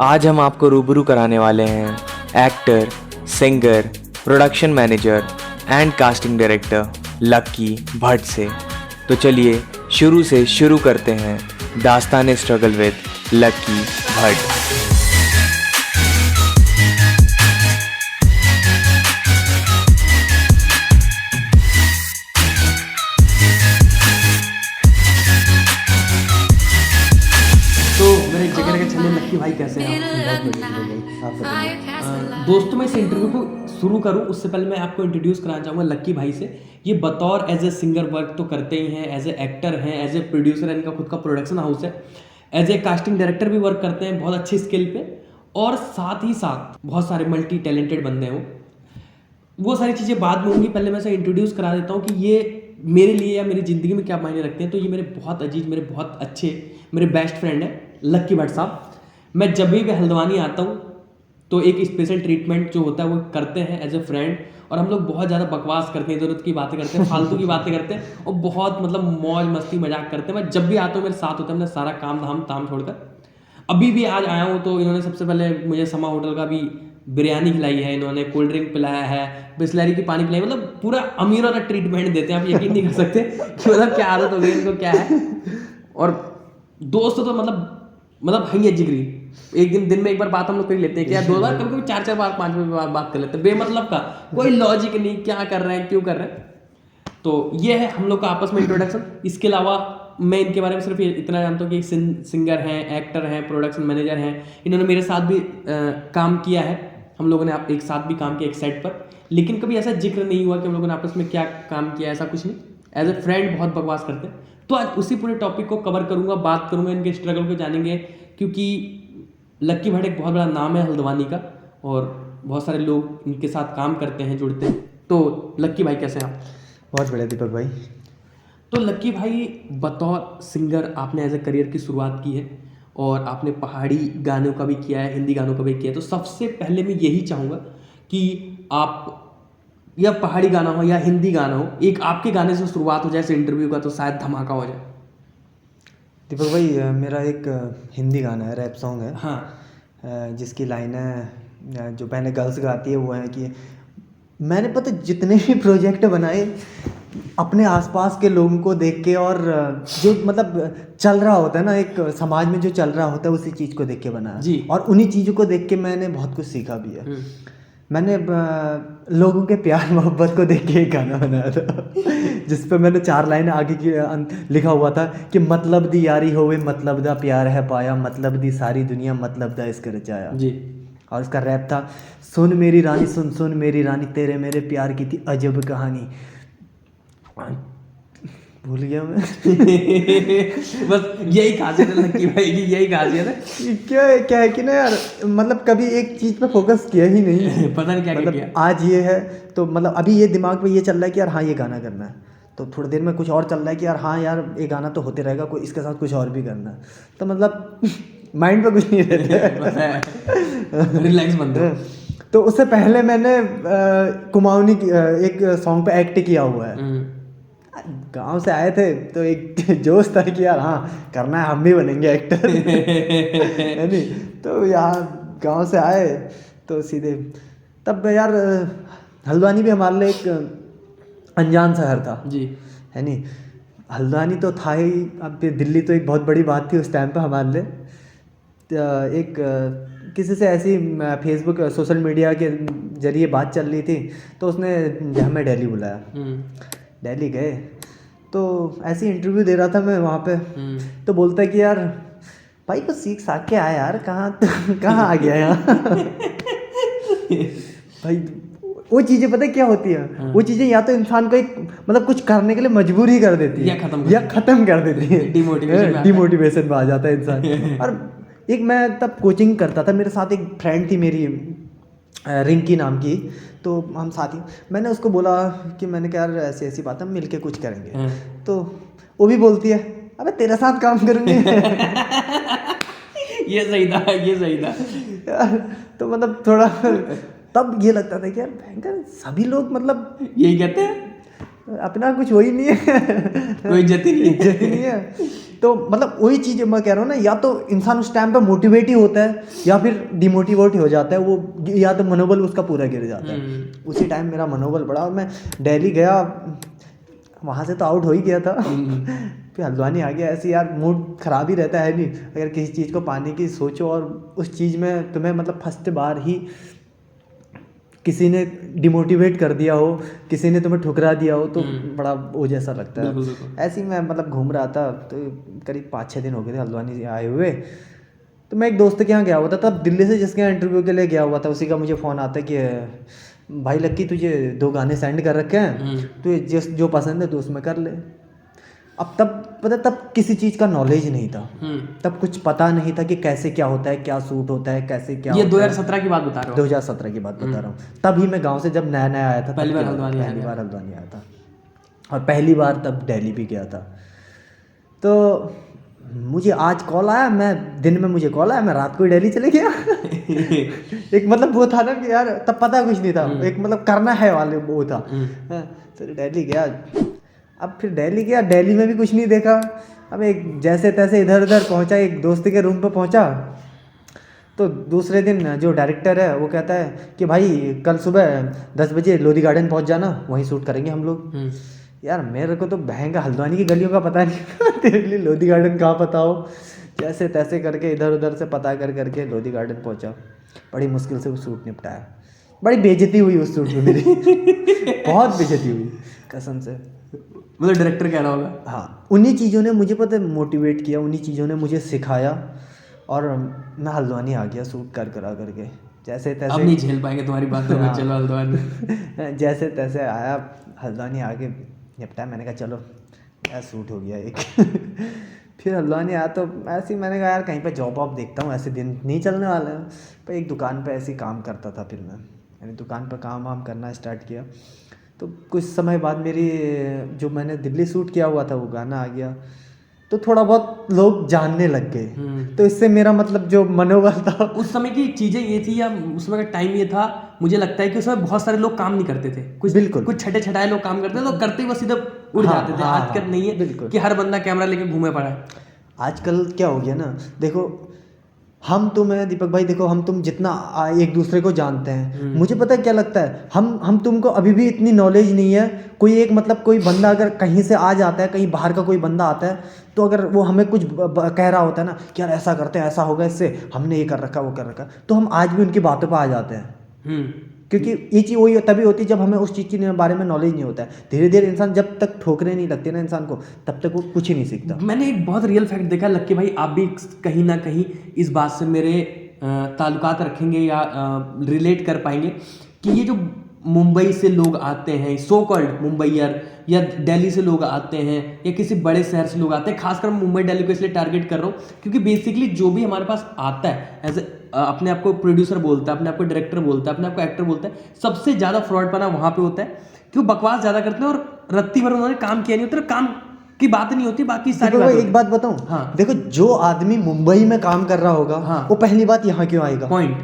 आज हम आपको रूबरू कराने वाले हैं actor, singer, production manager and casting director Lucky Bhatt से। तो चलिए शुरू से शुरू करते हैं दास्तान स्ट्रगल विद लक्की भट्ट। तो मेरे एक जगह के चले लक्की भाई कैसे हैं आप? बहुत बढ़िया भाई, आप बताइए। दोस्तों मैं इस इंटरव्यू को शुरू करूं उससे पहले मैं आपको इंट्रोड्यूस कराना चाहूँगा लक्की भाई से। ये बतौर एज ए सिंगर वर्क तो करते ही हैं, एज ए एक्टर हैं, एज ए प्रोड्यूसर इनका खुद का प्रोडक्शन हाउस है, एज ए कास्टिंग डायरेक्टर भी वर्क करते हैं बहुत अच्छी स्किल पे, और साथ ही साथ बहुत सारे मल्टी टैलेंटेड बंदे हैं वो सारी चीज़ें बाद में होंगी। पहले मैं इसे इंट्रोड्यूस करा देता हूँ कि ये मेरे लिए या मेरी ज़िंदगी में क्या मायने रखते हैं। तो ये मेरे बहुत अजीज, मेरे बहुत अच्छे, मेरे बेस्ट फ्रेंड हैं लक्की भट्ट साहब। मैं जब भी हल्द्वानी आता हूँ तो एक स्पेशल ट्रीटमेंट जो होता है वो करते हैं एज ए फ्रेंड, और हम लोग बहुत ज़्यादा बकवास करते हैं, ज़रूरत की बातें करते हैं, फालतू की बातें करते हैं, और बहुत मतलब मौज मस्ती मजाक करते हैं। मैं जब भी आता हूँ मेरे साथ होता है, मैंने सारा काम धाम छोड़कर। अभी भी आज आया हूँ तो इन्होंने सबसे पहले मुझे समा होटल का भी बिरयानी खिलाई है, इन्होंने कोल्ड ड्रिंक पिलाया है, बिस्लरी की पानी पिलाई, मतलब पूरा अमीर वाला ट्रीटमेंट देते हैं। आप यकीन नहीं कर सकते कि मतलब क्या आदत हो गई इनको, क्या है। और दोस्त तो मतलब है ही जिगरी। एक दिन में एक बार बात हम लोग कर लेते हैं, क्या 2 बार, कभी कभी 4 बार 5 बार बात कर लेते हैं बेमतलब का, कोई लॉजिक नहीं, क्या कर रहे हैं, क्यों कर रहे हैं। तो ये है हम लोग का आपस में इंट्रोडक्शन। इसके अलावा मैं इनके बारे में सिर्फ इतना जानता हूँ कि सिंगर हैं, एक्टर हैं, प्रोडक्शन मैनेजर हैं। इन्होंने मेरे साथ भी काम किया है, हम लोगों ने एक साथ भी काम किया एक सेट पर, लेकिन कभी ऐसा जिक्र नहीं हुआ कि हम लोगों ने आपस में क्या काम किया, ऐसा कुछ नहीं। एज ए फ्रेंड बहुत बकवास करते हैं। तो आज उसी पूरे टॉपिक को कवर करूँगा, बात करूँगा, इनके स्ट्रगल को जानेंगे, क्योंकि लक्की भट्ट एक बहुत बड़ा नाम है हल्द्वानी का, और बहुत सारे लोग इनके साथ काम करते हैं, जुड़ते हैं। तो लक्की भाई कैसे हैं आप? बहुत बढ़िया दीपक भाई। तो लक्की भाई बतौर सिंगर आपने एज ए करियर की शुरुआत की है, और आपने पहाड़ी गानों का भी किया है, हिंदी गानों का भी किया है। तो सबसे पहले मैं यही चाहूँगा कि आप, या पहाड़ी गाना हो या हिंदी गाना हो, एक आपके गाने से शुरुआत हो जाए इस इंटरव्यू का, तो शायद धमाका हो जाए। दीपक भाई मेरा एक हिंदी गाना है, रैप सॉन्ग है। हाँ। जिसकी लाइनें जो मैंने गर्ल्स गाती है वो है कि मैंने पता जितने भी प्रोजेक्ट बनाए अपने आसपास के लोगों को देख के, और जो मतलब चल रहा होता है ना एक समाज में, जो चल रहा होता है उसी चीज़ को देख के बनाया जी। और उन्हीं चीज़ों को देख के मैंने बहुत कुछ सीखा भी है। मैंने लोगों के प्यार मोहब्बत को देख के एक गाना बनाया था जिस पे मैंने 4 लाइन आगे की लिखा हुआ था कि मतलब दी यारी होवे मतलब दा प्यार है पाया, मतलब दी सारी दुनिया मतलब दा इसके रचाया जी। और उसका रैप था, सुन मेरी रानी सुन सुन मेरी रानी, तेरे मेरे प्यार की थी अजब कहानी। भूल गया मैं बस यही खासियत है लक्की भाई की, यही खासियत है। क्या है कि ना यार, मतलब कभी एक चीज़ पे फोकस किया ही नहीं पता नहीं क्या मतलब किया। आज ये है तो मतलब अभी ये दिमाग में ये चल रहा है कि यार हाँ ये गाना करना है, तो थोड़ी देर में कुछ और चल रहा है कि यार हाँ यार ये गाना तो होते रहेगा, कोई इसके साथ कुछ और भी करना है, तो मतलब माइंड पे कुछ नहीं रहता रिलैक्स बंदे। तो उससे पहले मैंने कुमाऊनी एक सॉन्ग पे एक्ट किया हुआ है। गांव से आए थे तो एक जोश था कि यार हाँ करना है, हम भी बनेंगे एक्टर है नहीं। तो यहाँ गांव से आए तो सीधे तब यार हल्द्वानी भी हमारे लिए एक अनजान शहर था जी, है नहीं। हल्द्वानी तो था ही, अब दिल्ली तो एक बहुत बड़ी बात थी उस टाइम पे हमारे लिए। एक किसी से ऐसी फेसबुक सोशल मीडिया के जरिए बात चल रही थी, तो उसने हमें दिल्ली बुलाया। दिल्ली गए तो ऐसे इंटरव्यू दे रहा था मैं वहाँ पे, तो बोलता है कि यार भाई कुछ सीख साख के आया यार, कहाँ आ गया यहाँ भाई वो चीज़ें पता है क्या होती है, वो चीज़ें या तो इंसान को एक मतलब कुछ करने के लिए मजबूर ही कर देती है या ख़त्म कर देती है, डिमोटिवेशन में आ जाता है इंसान। और एक मैं तब कोचिंग करता था, मेरे साथ एक फ्रेंड थी मेरी रिंकी नाम की, तो हम साथी, मैंने उसको बोला कि मैंने कहा यार ऐसी ऐसी बात हम मिलके कुछ करेंगे, तो वो भी बोलती है अबे तेरे साथ काम करूँगी ये सही था तो मतलब थोड़ा तब ये लगता था कि यार भयंकर सभी लोग मतलब यही कहते हैं अपना कुछ हो ही नहीं है। कोई इज्जत ही नहीं है। इज्जत ही नहीं है। तो मतलब वही चीज़ मैं कह रहा हूँ ना, या तो इंसान उस टाइम पे मोटिवेट ही होता है या फिर डिमोटिवेट हो जाता है वो, या तो मनोबल उसका पूरा गिर जाता है। उसी टाइम मेरा मनोबल बढ़ा और मैं दिल्ली गया, वहाँ से तो आउट हो ही गया था। फिर हल्द्वानी आ गया। ऐसे यार मूड ख़राब ही रहता है नहीं, अगर किसी चीज़ को पाने की सोचो और उस चीज़ में तुम्हें मतलब फर्स्ट बार ही किसी ने डिमोटिवेट कर दिया हो, किसी ने तुम्हें ठुकरा दिया हो, तो बड़ा वो जैसा लगता है। ऐसे ही मैं मतलब घूम रहा था, तो करीब 5-6 दिन हो गए थे हल्द्वानी से आए हुए। तो मैं एक दोस्त के यहाँ गया हुआ था, तब दिल्ली से जिसके यहाँ इंटरव्यू के लिए गया हुआ था, उसी का मुझे फ़ोन आता है कि भाई लक्की तुझे 2 गाने सेंड कर रखे हैं, तुझे जो पसंद है तो उसमें कर ले। अब तब किसी चीज़ का नॉलेज नहीं था, तब कुछ पता नहीं था कि कैसे क्या होता है, क्या सूट होता है, कैसे क्या ये होता 2017 की बात बता रहे हो? 2017 की बात बता रहा हूँ। तभी मैं गांव से जब नया नया आया था, पहली बार हल्द्वानी आया था, और पहली बार तब दिल्ली भी गया था। तो मुझे आज कॉल आया, मैं दिन में मुझे कॉल आया, मैं रात को ही दिल्ली चले गया। एक मतलब वो था ना कि यार तब पता कुछ नहीं था, एक मतलब करना है वाले वो था। तो दिल्ली गया। अब फिर दिल्ली गया, दिल्ली में भी कुछ नहीं देखा। अब एक जैसे तैसे इधर उधर पहुंचा, एक दोस्त के रूम पे पहुंचा। तो दूसरे दिन जो डायरेक्टर है वो कहता है कि भाई कल सुबह 10 बजे लोधी गार्डन पहुंच जाना, वहीं शूट करेंगे हम लोग। यार मेरे को तो बहंगा हल्द्वानी की गलियों का पता नहीं। तेरे लिए लोधी गार्डन कहाँ पता हो। जैसे तैसे करके इधर उधर से पता कर करके लोधी गार्डन पहुंचा। बड़ी मुश्किल से वो शूट निपटाया। बड़ी बेइज्जती हुई उस शूट में मेरी। बहुत बेइज्जती हुई कसम से। मतलब डायरेक्टर कह रहा होगा। हाँ, उन्हीं चीज़ों ने मुझे पता मोटिवेट किया, उन्हीं चीज़ों ने मुझे सिखाया, और मैं हल्द्वानी आ गया शूट करा करके। जैसे तैसे अब नहीं झेल पाएंगे तुम्हारी बात, तो चलो हल्द्वानी। जैसे तैसे आया हल्द्वानी, आके निपटा। मैंने कहा चलो यार शूट हो गया एक। फिर हल्द्वानी आया तो ऐसे ही मैंने कहा यार कहीं पे जॉब वॉब देखता हूँ, ऐसे दिन नहीं चलने वाले हैं। पर एक दुकान पे ऐसे ही काम करता था, फिर मैंने दुकान पर काम वाम करना स्टार्ट किया। तो कुछ समय बाद मेरी जो मैंने दिल्ली शूट किया हुआ था वो गाना आ गया, तो थोड़ा बहुत लोग जानने लग गए। तो इससे मेरा मतलब जो मनोबल था, उस समय की चीज़ें ये थी, या उस समय का टाइम ये था, मुझे लगता है कि उस समय बहुत सारे लोग काम नहीं करते थे। कुछ छठे छठाए लोग काम करते थे, तो करते ही बस सीधा उड़ जाते थे। आजकल नहीं है कि हर बंदा कैमरा लेके घूमे पड़ा है। आजकल क्या हो गया ना, देखो हम तुम है दीपक भाई, देखो हम तुम जितना एक दूसरे को जानते हैं, मुझे पता है क्या लगता है, हम तुमको अभी भी इतनी नॉलेज नहीं है। कोई एक मतलब कोई बंदा अगर कहीं से आ जाता है, कहीं बाहर का कोई बंदा आता है, तो अगर वो हमें कुछ कह रहा होता है ना कि यार ऐसा करते हैं, ऐसा होगा इससे, हमने ये कर रखा वो कर रखा, तो हम आज भी उनकी बातों पर आ जाते हैं। क्योंकि ये चीज़ वही तभी होती है जब हमें उस चीज़ के बारे में नॉलेज नहीं होता है। धीरे धीरे इंसान जब तक ठोकरें नहीं लगती ना इंसान को, तब तक वो कुछ ही नहीं सीखता। मैंने एक बहुत रियल फैक्ट देखा लक्की भाई, आप भी कहीं ना कहीं इस बात से मेरे ताल्लुकात रखेंगे या रिलेट कर पाएंगे कि ये जो मुंबई से लोग आते हैं, सो कॉल्ड मुंबईयर, या दिल्ली से लोग आते हैं, या किसी बड़े शहर से लोग आते हैं, खासकर मैं मुंबई दिल्ली को इसलिए टारगेट कर रहा हूँ क्योंकि बेसिकली जो भी हमारे पास आता है एज अपने आप को प्रोड्यूसर बोलता है, अपने आप को डायरेक्टर बोलता है, अपने आप को एक्टर बोलता है, सबसे ज़्यादा फ्रॉड पना वहाँ पे होता है कि वो बकवास ज़्यादा करते हैं और रत्ती भर उन्होंने काम किया नहीं होता, काम की बात नहीं होती, बाकी सारी बात। एक बात बताऊं, हाँ। देखो जो आदमी मुंबई में काम कर रहा होगा, हाँ। वो पहली बात यहाँ क्यों आएगा, पॉइंट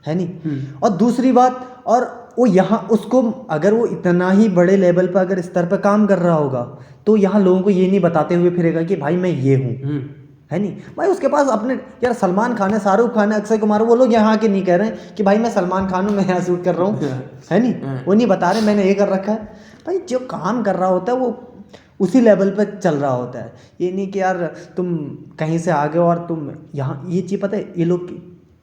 है नहीं। और दूसरी बात, और वो यहाँ उसको अगर वो इतना ही बड़े लेवल पर अगर स्तर पर काम कर रहा होगा, तो यहाँ लोगों को ये नहीं बताते हुए फिरेगा कि भाई मैं ये हूँ, है नहीं भाई। उसके पास अपने यार सलमान खान है, शाहरुख खान है, अक्षय कुमार, वो लोग यहाँ आके नहीं कह रहे हैं कि भाई मैं सलमान खान हूँ, मैं यहाँ शूट कर रहा हूँ, है नहीं। वो नहीं बता रहे मैंने ये कर रखा है। भाई जो काम कर रहा होता है वो उसी लेवल पर चल रहा होता है। ये नहीं कि यार तुम कहीं से आ गए और तुम यहाँ, ये चीज़ पता है ये लोग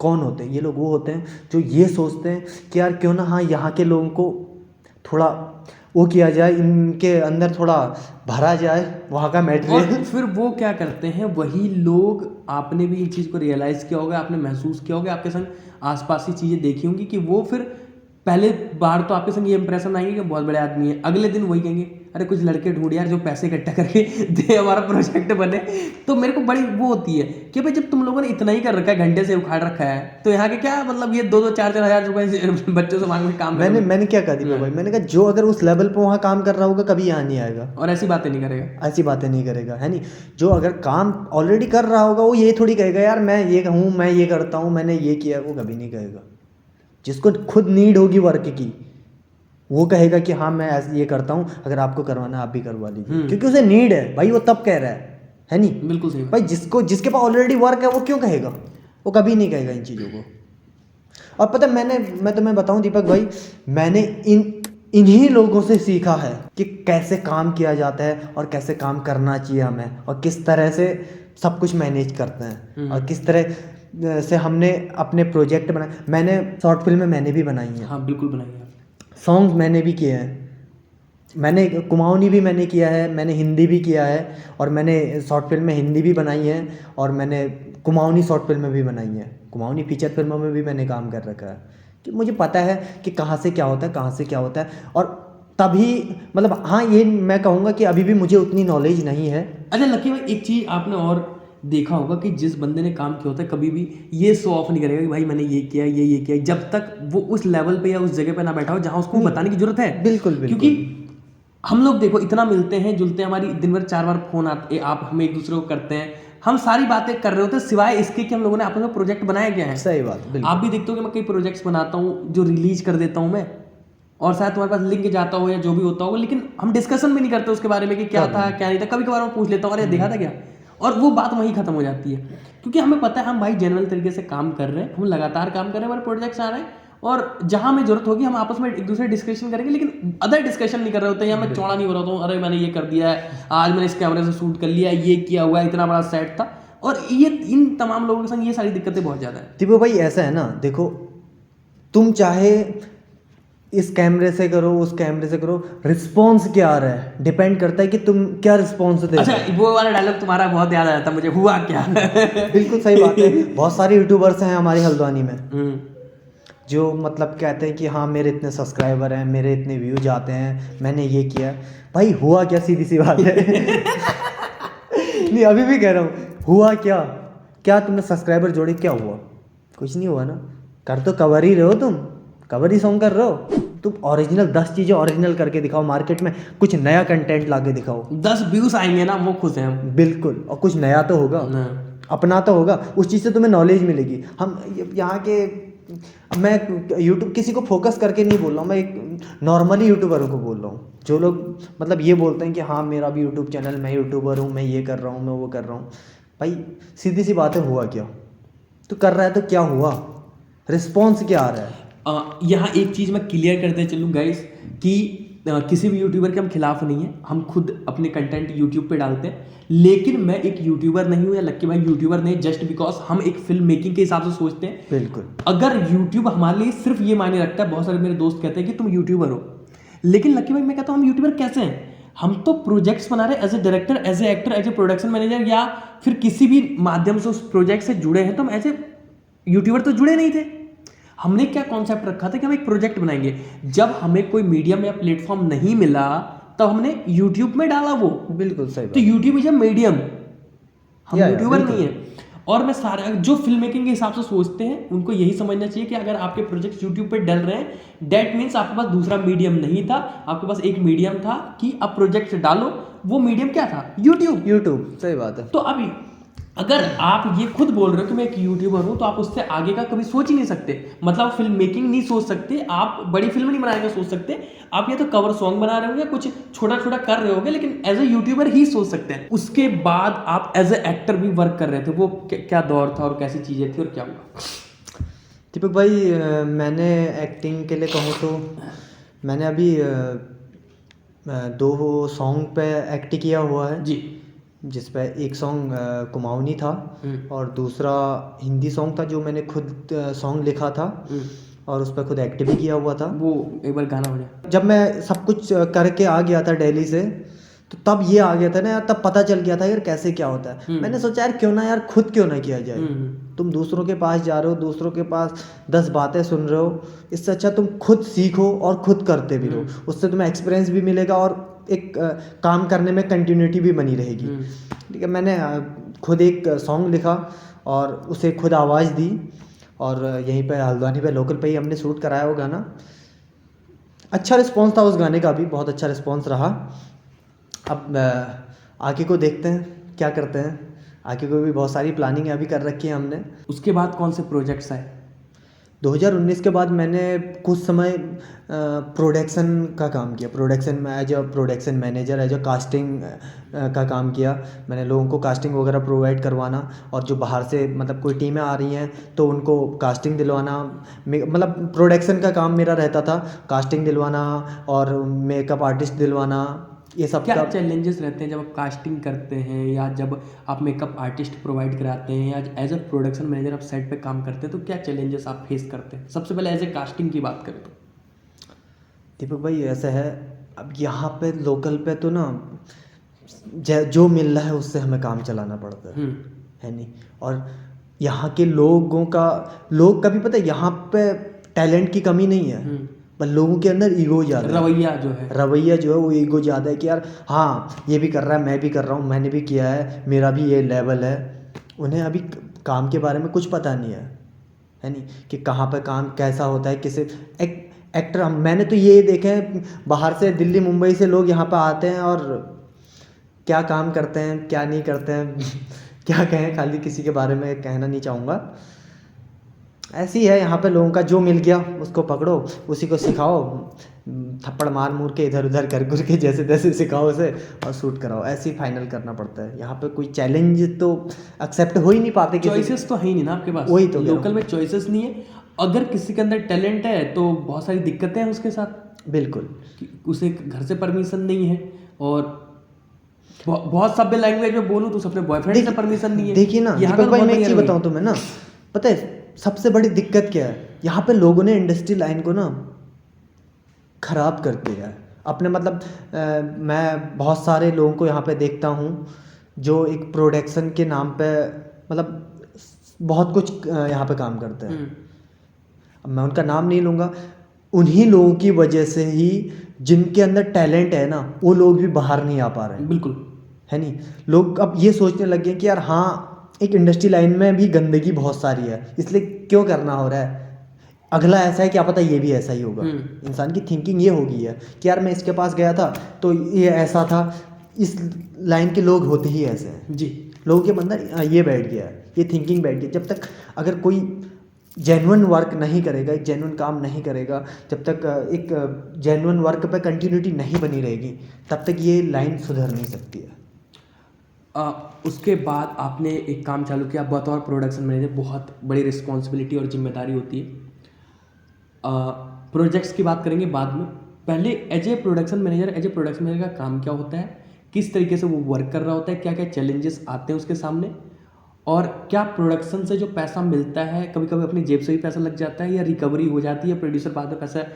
कौन होते हैं, ये लोग वो होते हैं जो ये सोचते हैं कि यार क्यों ना हाँ यहाँ के लोगों को थोड़ा वो किया जाए, इनके अंदर थोड़ा भरा जाए वहाँ का मटेरियल। फिर वो क्या करते हैं, वही लोग, आपने भी इस चीज़ को रियलाइज़ किया होगा, आपने महसूस किया होगा, आपके संग आसपास की चीज़ें देखी होंगी कि वो फिर पहले बार तो आपके संग ये इंप्रेशन आएंगे कि बहुत बड़े आदमी है, अगले दिन वही कहेंगे अरे कुछ लड़के ढूंढ यार जो पैसे इकट्ठा करके दे हमारा प्रोजेक्ट बने। तो मेरे को बड़ी वो होती है कि भाई जब तुम लोगों ने इतना ही कर रखा है, घंटे से उखाड़ रखा है, तो यहाँ के क्या मतलब ये 2-4 हज़ार रुपए बच्चों से मांग में काम मैंने क्या कहा दीपक भाई, मैंने कहा जो अगर उस लेवल पर वहाँ काम कर रहा होगा कभी यहाँ नहीं आएगा और ऐसी बातें नहीं करेगा, ऐसी बातें नहीं करेगा, है नहीं। जो अगर काम ऑलरेडी कर रहा होगा वो ये थोड़ी कहेगा यार मैं ये हूँ, मैं ये करता हूँ, मैंने ये किया, वो कभी नहीं कहेगा। जिसको खुद नीड होगी वर्क की, वो कहेगा कि हाँ मैं ऐसे ये करता हूँ, अगर आपको करवाना आप भी करवा लीजिए, क्योंकि उसे नीड है भाई, वो तब कह रहा है नहीं? बिल्कुल सही भाई जिसके पास ऑलरेडी वर्क है वो क्यों कहेगा? वो कभी नहीं कहेगा इन चीज़ों को। और पता है मैं तुम्हें बताऊं दीपक भाई, मैंने इन्हीं लोगों से सीखा है कि कैसे काम किया जाता है और कैसे काम करना चाहिए हमें, और किस तरह से सब कुछ मैनेज करते हैं, और किस तरह से हमने अपने प्रोजेक्ट बनाए। मैंने शॉर्ट फिल्में मैंने भी बनाई हैं। हाँ बिल्कुल बनाइए। सॉन्ग्स मैंने भी किए हैं, मैंने कुमाऊनी भी मैंने किया है, मैंने हिंदी भी किया है, और मैंने शॉर्ट फिल्म में हिंदी भी बनाई है, और मैंने कुमाऊनी शॉर्ट फिल्में भी बनाई हैं, कुमाऊनी फीचर फिल्मों में भी मैंने काम कर रखा है, कि मुझे पता है कि कहाँ से क्या होता है, कहाँ से क्या होता है। और तभी मतलब हाँ, ये मैं कहूँगा कि अभी भी मुझे उतनी नॉलेज नहीं है। अच्छा लकी भाई, एक चीज़ आपने और देखा होगा कि जिस बंदे ने काम किया होता है कभी भी ये शो ऑफ नहीं करेगा कि भाई मैंने ये किया ये किया, जब तक वो उस लेवल पे या उस जगह पे ना बैठा हो जहाँ उसको बताने की जरूरत है। बिल्कुल बिल्कुल। क्योंकि हम लोग देखो इतना मिलते हैं जुलते हैं, हमारी दिन भर 4 बार फोन आते, आप हमें एक दूसरे को करते हैं, हम सारी बातें कर रहे होते हैं, सिवाय इसके कि हम लोगों ने आपस में प्रोजेक्ट बनाया गया है। सही बात, बिल्कुल। आप भी देखते हो कि मैं कई प्रोजेक्ट्स बनाता हूँ जो रिलीज कर देता हूँ मैं, और शायद तुम्हारे पास लिंक जाता हो या जो भी होता होगा, लेकिन हम डिस्कशन भी नहीं करते उसके बारे में कि क्या था क्या नहीं था। कभी कभार मैं पूछ लेता हूँ अरे देखा था क्या, और वो बात वहीं खत्म हो जाती है, क्योंकि हमें पता है हम भाई जेन्युइन तरीके से काम कर रहे हैं, हम लगातार काम कर रहे हैं, हमारे प्रोजेक्ट्स आ रहे हैं, और जहां हमें जरूरत होगी हम आपस में एक दूसरे डिस्कशन करेंगे, लेकिन अदर डिस्कशन नहीं कर रहे होते हैं, या मैं चौड़ा नहीं हो रहा हूँ अरे मैंने ये कर दिया है, आज मैंने इस कैमरे से शूट कर लिया, ये किया हुआ है, इतना बड़ा सेट था। और ये इन तमाम लोगों के संग ये सारी दिक्कतें बहुत ज़्यादा है। दीपू भाई ऐसा है ना, देखो तुम चाहे इस कैमरे से करो उस कैमरे से करो, रिस्पॉन्स क्या आ रहा है डिपेंड करता है कि तुम क्या रिस्पॉन्स दे। अच्छा वो वाला डायलॉग तुम्हारा बहुत याद आया था मुझे, हुआ क्या। बिल्कुल सही बात है। बहुत सारे यूट्यूबर्स हैं हमारे हल्द्वानी में जो मतलब कहते हैं कि हाँ मेरे इतने सब्सक्राइबर हैं, मेरे इतने व्यूज आते हैं, मैंने ये किया। भाई हुआ क्या, सीधी सी बात है। नहीं अभी भी कह रहा हूँ, हुआ क्या? क्या तुमने सब्सक्राइबर जोड़े, क्या हुआ? कुछ नहीं हुआ ना। कर तो कवर ही रहे हो, तुम कवर ही सॉन्ग कर रहे हो। तुम ओरिजिनल 10 चीज़ें ओरिजिनल करके दिखाओ, मार्केट में कुछ नया कंटेंट ला के दिखाओ। 10 व्यूज आएंगे ना वो खुश हैं हम। बिल्कुल, और कुछ नया तो होगा, अपना तो होगा, उस चीज़ से तुम्हें नॉलेज मिलेगी। हम यहाँ के, मैं यूट्यूब किसी को फोकस करके नहीं बोल रहा हूँ, मैं एक नॉर्मली यूट्यूबरों को बोल रहा हूँ जो लोग मतलब ये बोलते हैं कि हाँ मेरा भी यूट्यूब चैनल, मैं यूट्यूबर हूँ, मैं ये कर रहा हूँ, मैं वो कर रहा हूँ। भाई सीधी सी बात है, हुआ क्या? तो कर रहा है तो क्या हुआ, रिस्पॉन्स क्या आ रहा है? यहाँ एक चीज़ मैं क्लियर करते चलूँ गाइस कि किसी भी यूट्यूबर के हम खिलाफ नहीं है, हम खुद अपने कंटेंट यूट्यूब पे डालते हैं, लेकिन मैं एक यूट्यूबर नहीं हूँ या लक्की भाई यूट्यूबर नहीं, जस्ट बिकॉज हम एक फिल्म मेकिंग के हिसाब से सोचते हैं। बिल्कुल। अगर यूट्यूब हमारे लिए सिर्फ ये मायने रखता है, बहुत सारे मेरे दोस्त कहते हैं कि तुम यूट्यूबर हो, लेकिन लक्की भाई मैं कहता हूँ हम यूट्यूबर कैसे हैं? हम तो प्रोजेक्ट्स बना रहे हैं as a director, as a actor, as a production manager, या फिर किसी भी माध्यम से उस प्रोजेक्ट से जुड़े हैं, तो हम एज ए यूट्यूबर तो जुड़े नहीं थे। हमने क्या कॉन्सेप्ट रखा था कि हम एक प्रोजेक्ट बनाएंगे, जब हमें कोई मीडियम या प्लेटफॉर्म नहीं मिला तब हमने यूट्यूब में डाला वो। बिल्कुल सही तो यूट्यूब इज अ मीडियम, हम यूट्यूबर बिल्कुल। नहीं है। और मैं सारे जो फिल्म मेकिंग के हिसाब से सोचते हैं उनको यही समझना चाहिए कि अगर आपके प्रोजेक्ट यूट्यूब पे डल रहे हैं, डेट मीन्स आपके पास दूसरा मीडियम नहीं था, आपके पास एक मीडियम था कि अब प्रोजेक्ट डालो। वो मीडियम क्या था? यूट्यूब। यूट्यूब, सही बात है। तो अभी अगर आप ये खुद बोल रहे हो कि मैं एक यूट्यूबर हूं, तो आप उससे आगे का कभी सोच ही नहीं सकते, मतलब फिल्म मेकिंग नहीं सोच सकते, आप बड़ी फिल्म नहीं बनाने का सोच सकते, आप या तो कवर सॉन्ग बना रहे होंगे, कुछ छोटा छोटा कर रहे होंगे, लेकिन एज ए यूट्यूबर ही सोच सकते हैं। उसके बाद आप एज ए एक्टर भी वर्क कर रहे थे, वो क्या दौर था और कैसी चीजें थी और क्या हुआ? दीपक भाई मैंने एक्टिंग के लिए कहूँ तो मैंने अभी 2 सॉन्ग पे एक्ट किया हुआ है जी, जिस पे एक सॉन्ग कुमाऊनी था और दूसरा हिंदी सॉन्ग था जो मैंने खुद सॉन्ग लिखा था और उस पर खुद एक्ट भी किया हुआ था। वो एक बार गाना हो जाए। जब मैं सब कुछ करके आ गया था दिल्ली से, तो तब ये आ गया था ना यार, तब पता चल गया था यार कैसे क्या होता है। मैंने सोचा यार क्यों ना यार खुद क्यों ना किया जाए। तुम दूसरों के पास जा रहे हो, दूसरों के पास 10 बातें सुन रहे हो, इससे अच्छा तुम खुद सीखो और खुद करते भी रहो, उससे तुम्हें एक्सपीरियंस भी मिलेगा और एक काम करने में कंटिन्यूटी भी बनी रहेगी। ठीक है, मैंने खुद एक सॉन्ग लिखा और उसे खुद आवाज़ दी और यहीं पे हल्द्वानी पे लोकल पे ही हमने शूट कराया वो गाना। अच्छा रिस्पॉन्स था उस गाने का भी, बहुत अच्छा रिस्पॉन्स रहा। अब आगे को देखते हैं क्या करते हैं, आगे को भी बहुत सारी प्लानिंग अभी कर रखी है हमने। उसके बाद कौन से प्रोजेक्ट्स आए? 2019 के बाद मैंने कुछ समय प्रोडक्शन का काम किया, प्रोडक्शन में as a production manager, as a casting का काम किया। मैंने लोगों को कास्टिंग वगैरह प्रोवाइड करवाना, और जो बाहर से मतलब कोई टीमें आ रही हैं तो उनको कास्टिंग दिलवाना, मतलब प्रोडक्शन का काम मेरा रहता था, कास्टिंग दिलवाना और मेकअप आर्टिस्ट दिलवाना, ये सब क्या का। चैलेंजेस रहते हैं जब आप कास्टिंग करते हैं, या जब आप मेकअप आर्टिस्ट प्रोवाइड कराते हैं, या एज अ प्रोडक्शन मैनेजर आप सेट पे काम करते हैं, तो क्या चैलेंजेस आप फेस करते हैं? सबसे पहले एज ए कास्टिंग की बात करें तो दीपक भाई ऐसा है, अब यहाँ पे लोकल पे तो ना जो मिल रहा है उससे हमें काम चलाना पड़ता है नहीं। और यहाँ के लोग का भी पता है, यहाँ पे टैलेंट की कमी नहीं है, पर लोगों के अंदर ईगो ज़्यादा है। रवैया जो है वो ईगो ज़्यादा है कि यार हाँ ये भी कर रहा है, मैं भी कर रहा हूँ, मैंने भी किया है, मेरा भी ये लेवल है। उन्हें अभी काम के बारे में कुछ पता नहीं है नहीं, कि कहाँ पे काम कैसा होता है, किसे एक्टर। मैंने तो ये देखे हैं, बाहर से दिल्ली मुंबई से लोग यहाँ पे आते हैं और क्या काम करते हैं क्या नहीं करते हैं क्या कहें, खाली किसी के बारे में कहना नहीं चाहूँगा। ऐसी है यहाँ पे लोगों का, जो मिल गया उसको पकड़ो, उसी को सिखाओ, थप्पड़ मार मूर के इधर उधर कर गुर के जैसे तैसे सिखाओ उसे और शूट कराओ, ऐसे ही फाइनल करना पड़ता है। यहाँ पे कोई चैलेंज तो एक्सेप्ट हो ही नहीं पाते, चॉइसेस तो है ही नहीं ना आपके पास। वही तो लोकल में चॉइसेस नहीं है। अगर किसी के अंदर टैलेंट है तो बहुत सारी दिक्कतें हैं उसके साथ। बिल्कुल, उसे घर से परमिशन नहीं है, और बहुत सभ्य लैंग्वेज में बोलूँ तो उसके अपने बॉयफ्रेंड से परमिशन नहीं है। देखिए ना दीपक भाई, मैं एक चीज़ बताऊँ तुम्हें ना, पता है सबसे बड़ी दिक्कत क्या है, यहाँ पे लोगों ने इंडस्ट्री लाइन को ना खराब कर दिया है अपने। मतलब मैं बहुत सारे लोगों को यहाँ पे देखता हूँ जो एक प्रोडक्शन के नाम पे मतलब बहुत कुछ यहाँ पे काम करते हैं। अब मैं उनका नाम नहीं लूँगा, उन्हीं लोगों की वजह से ही जिनके अंदर टैलेंट है ना, वो लोग भी बाहर नहीं आ पा रहे हैं। बिल्कुल है नहीं, लोग अब ये सोचने लग गए कि यार हाँ एक इंडस्ट्री लाइन में भी गंदगी बहुत सारी है, इसलिए क्यों करना हो रहा है, अगला ऐसा है क्या पता ये भी ऐसा ही होगा। इंसान की थिंकिंग ये हो गई है कि यार मैं इसके पास गया था तो ये ऐसा था, इस लाइन के लोग होते ही ऐसे हैं जी। लोगों के अंदर ये बैठ गया है, ये थिंकिंग बैठ गई। जब तक अगर कोई जेन्युइन वर्क नहीं करेगा, एक जेन्युइन काम नहीं करेगा, जब तक एक जेन्युइन वर्क पे कंटिन्यूटी नहीं बनी रहेगी, तब तक ये लाइन सुधर नहीं सकती है। उसके बाद आपने एक काम चालू किया बतौर प्रोडक्शन मैनेजर। बहुत बड़ी रिस्पॉन्सिबिलिटी और जिम्मेदारी होती है। प्रोजेक्ट्स की बात करेंगे बाद में। पहले एज ए प्रोडक्शन मैनेजर का काम क्या होता है, किस तरीके से वो वर्क कर रहा होता है, क्या क्या चैलेंजेस आते हैं उसके सामने, और क्या प्रोडक्शन से जो पैसा मिलता है कभी कभी अपनी जेब से भी पैसा लग जाता है, या रिकवरी हो जाती है, प्रोड्यूसर बाद में पैसा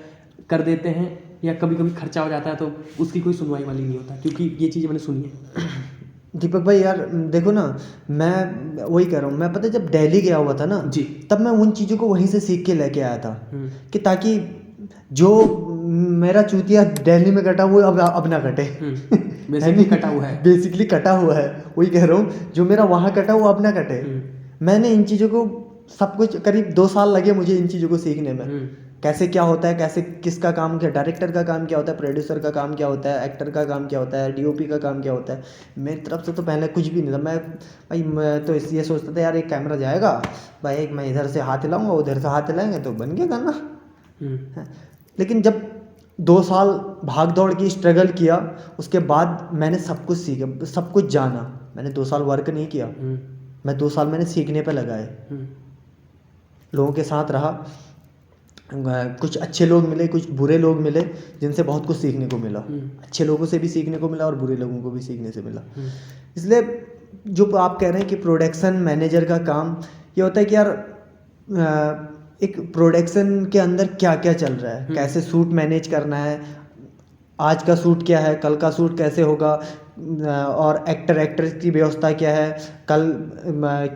कर देते हैं, या कभी कभी खर्चा हो जाता है तो उसकी कोई सुनवाई वाली नहीं होता, क्योंकि ये चीज़ें मैंने सुनी है। दीपक भाई यार देखो ना, मैं वही कह रहा हूँ, मैं पता है जब दिल्ली गया हुआ था ना जी, तब मैं उन चीज़ों को वहीं से सीख के लेके आया था कि ताकि जो मेरा चूतिया दिल्ली में कटा वो अब ना कटे। बेसिकली कटा हुआ है, बेसिकली कटा हुआ है, वही कह रहा हूँ, जो मेरा वहाँ कटा वो अब ना कटे। मैंने इन चीज़ों को सब कुछ करीब 2 साल लगे मुझे इन चीज़ों को सीखने में, कैसे क्या होता है, कैसे किसका काम क्या, डायरेक्टर का काम क्या होता है, प्रोड्यूसर का काम क्या होता है, एक्टर का काम क्या होता है, डीओपी का काम क्या होता है। मेरी तरफ से तो पहले कुछ भी नहीं था। मैं तो इसलिए सोचता था यार एक कैमरा जाएगा भाई, एक मैं इधर से हाथ हिलाऊंगा, उधर से हाथ हिलाएंगे तो बन गया गाना। लेकिन जब 2 साल भाग दौड़ की स्ट्रगल किया, उसके बाद मैंने सब कुछ सीखा, सब कुछ जाना। मैंने 2 साल वर्क नहीं किया, मैं 2 साल मैंने सीखने पे लगाए, लोगों के साथ रहा, कुछ अच्छे लोग मिले, कुछ बुरे लोग मिले, जिनसे बहुत कुछ सीखने को मिला। अच्छे लोगों से भी सीखने को मिला और बुरे लोगों को भी सीखने से मिला। इसलिए जो आप कह रहे हैं कि प्रोडक्शन मैनेजर का काम ये होता है कि यार एक प्रोडक्शन के अंदर क्या क्या चल रहा है, कैसे शूट मैनेज करना है, आज का शूट क्या है, कल का शूट कैसे होगा, और एक्टर की व्यवस्था क्या है, कल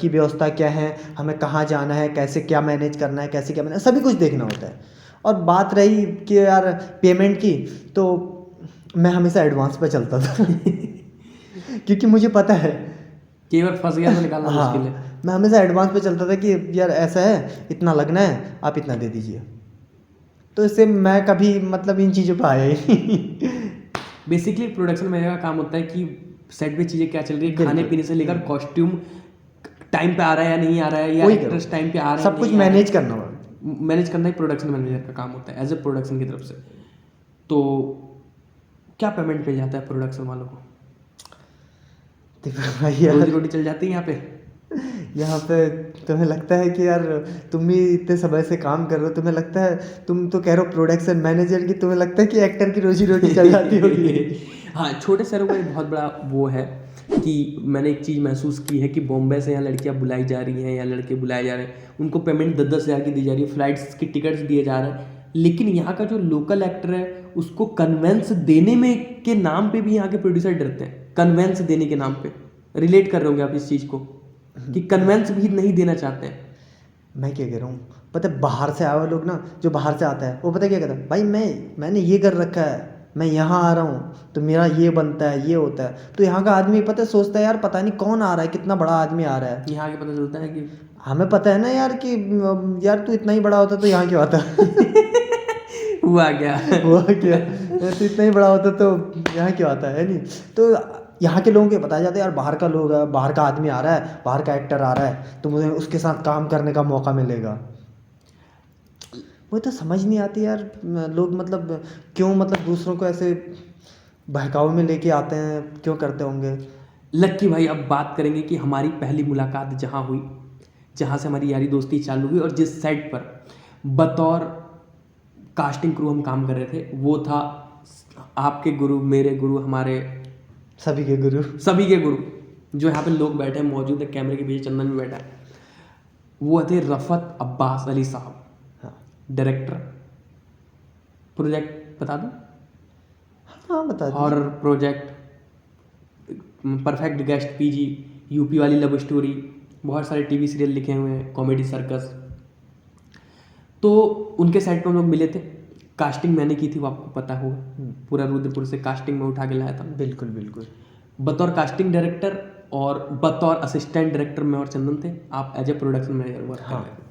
की व्यवस्था क्या है, हमें कहाँ जाना है, कैसे क्या मैनेज करना है, कैसे क्या सभी कुछ देखना होता है। और बात रही कि यार पेमेंट की, तो मैं हमेशा एडवांस पे चलता था क्योंकि मुझे पता है कई बार फंस गया तो निकालना मुश्किल है। मैं हमेशा एडवांस पे चलता था कि यार ऐसा है, इतना लगना है, आप इतना दे दीजिए। तो इससे मैं कभी मतलब इन चीज़ों पर आया ही नहीं। बेसिकली प्रोडक्शन मैनेजर का काम होता है कि सेट पे चीज़ें क्या चल रही है, खाने पीने से लेकर कॉस्ट्यूम टाइम पे आ रहा है या नहीं आ रहा है, या एक्टर्स टाइम पे आ रहे हैं, सब कुछ मैनेज करना होगा। मैनेज करना ही प्रोडक्शन मैनेजर का काम होता है एज ए प्रोडक्शन की तरफ से। तो क्या पेमेंट मिल जाता है प्रोडक्शन वालों को? दीपक भाई यार, रोजी रोटी चल जाती है यहाँ पे? यहाँ पे तुम्हें लगता है कि यार तुम भी इतने समय से काम कर रहे हो, तुम्हें लगता है, तुम तो कह रहे हो प्रोडक्शन मैनेजर की, तुम्हें लगता है कि एक्टर की रोजी रोटी चल जाती होगी? हाँ, छोटे शहरों का एक बहुत बड़ा वो है कि मैंने एक चीज़ महसूस की है कि बॉम्बे से यहाँ लड़कियाँ बुलाई जा रही हैं या लड़के बुलाए जा रहे हैं, उनको पेमेंट 10-10 हज़ार की दी जा रही है, फ्लाइट्स की टिकट्स दिए जा रहे हैं, लेकिन यहाँ का जो लोकल एक्टर है उसको कन्वेंस देने में के नाम पे भी यहाँ के प्रोड्यूसर डरते हैं। कन्वेंस देने के नाम पे रिलेट कर रहे होंगे आप इस चीज़ को कि कन्वेंस भी नहीं देना चाहते हैं। मैं क्या कह रहा हूँ, पता है बाहर से आए हुए लोग ना, जो बाहर से आता है वो पता है क्या कहता है, भाई मैंने ये कर रखा है, मैं यहाँ आ रहा हूँ तो मेरा ये बनता है, ये होता है। तो यहाँ का आदमी पता है सोचता है यार पता नहीं कौन आ रहा है, कितना बड़ा आदमी आ रहा है। यहाँ के पता चलता है कि हमें पता है ना यार कि यार तू इतना ही बड़ा होता तो यहाँ क्यों आता? हुआ क्या तो इतना ही बड़ा होता तो यहाँ क्यों आता है नहीं? तो यहाँ के लोगों को बताया जाता है यार बाहर का लोग है, बाहर का आदमी आ रहा है, बाहर का एक्टर आ रहा है, तो मुझे उसके साथ काम करने का मौका मिलेगा। मुझे तो समझ नहीं आती यार लोग मतलब क्यों, मतलब दूसरों को ऐसे बहकावे में लेके आते हैं, क्यों करते होंगे? लक्की भाई, अब बात करेंगे कि हमारी पहली मुलाकात जहाँ हुई, जहाँ से हमारी यारी दोस्ती चालू हुई, और जिस सेट पर बतौर कास्टिंग क्रू हम काम कर रहे थे, वो था आपके गुरु, मेरे गुरु, हमारे सभी के गुरु, जो यहाँ पे लोग बैठे हैं, मौजूद है, कैमरे के पीछे चंदन भी बैठा है। वो थे रफ़त अब्बास अली साहब, डायरेक्टर। प्रोजेक्ट बता दूं? हाँ बता दो। Horror project, perfect guest, PG, UP वाली लव स्टोरी, बहुत सारे टीवी सीरियल लिखे हुए हैं, कॉमेडी सर्कस। तो उनके सेट पे हम लोग मिले थे। कास्टिंग मैंने की थी, वो आपको पता होगा, पूरा रुद्रपुर से कास्टिंग में उठा के लाया था। बिल्कुल बिल्कुल। बतौर कास्टिंग डायरेक्टर और बतौर असिस्टेंट डायरेक्टर मैं और चंदन थे, आप as a production manager work कर रहे थे।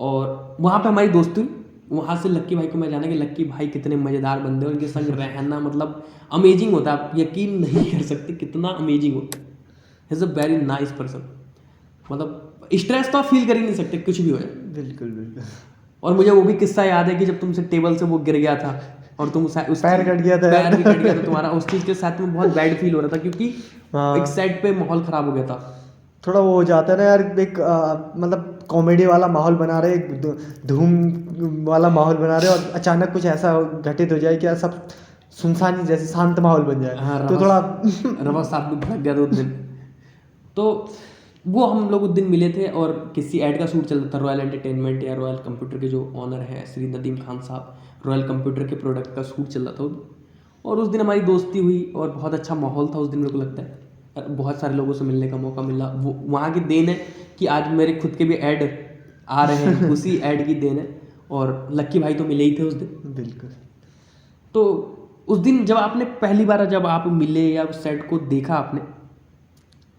और वहाँ पे हमारी दोस्ती हुई। वहाँ से लक्की भाई को मैं जाना कि लक्की भाई कितने मज़ेदार बंदे हैं, उनके संग रहना मतलब अमेजिंग होता है, आप यकीन नहीं कर सकते कितना अमेजिंग होता है। Is a very nice person, मतलब स्ट्रेस तो आप फील कर ही नहीं सकते, कुछ भी हो जाए। बिल्कुल बिल्कुल। और मुझे वो भी किस्सा याद है कि जब तुमसे टेबल से वो गिर गया था और तुम उस पैर कट गया था, पैर भी कट गया था तुम्हारा, उस चीज़ के साथ में बहुत बैड फील हो रहा था क्योंकि एक सेट पे माहौल ख़राब हो गया था। थोड़ा वो हो जाता है ना यार, एक मतलब कॉमेडी वाला माहौल बना रहे, धूम वाला माहौल बना रहे, और अचानक कुछ ऐसा घटित हो जाए कि यार सब सुनसानी जैसे शांत माहौल बन जाए। हाँ, तो थोड़ा रवा साहब भी भड़क गया था उस दिन। तो वो हम लोग उस दिन मिले थे और किसी ऐड का शूट चल रहा था, रॉयल एंटरटेनमेंट या रॉयल कंप्यूटर के जो ऑनर हैं श्री नदीम खान साहब, रॉयल कंप्यूटर के प्रोडक्ट का शूट चल रहा था और उस दिन हमारी दोस्ती हुई और बहुत अच्छा माहौल था उस दिन। मेरे को लगता है बहुत सारे लोगों से मिलने का मौका मिला, वो वहाँ की देन है कि आज मेरे खुद के भी ऐड आ रहे हैं, उसी ऐड की देन है। और लक्की भाई तो मिले ही थे उस दिन। बिल्कुल। तो उस दिन जब आपने पहली बार जब आप मिले या उस सेट को देखा आपने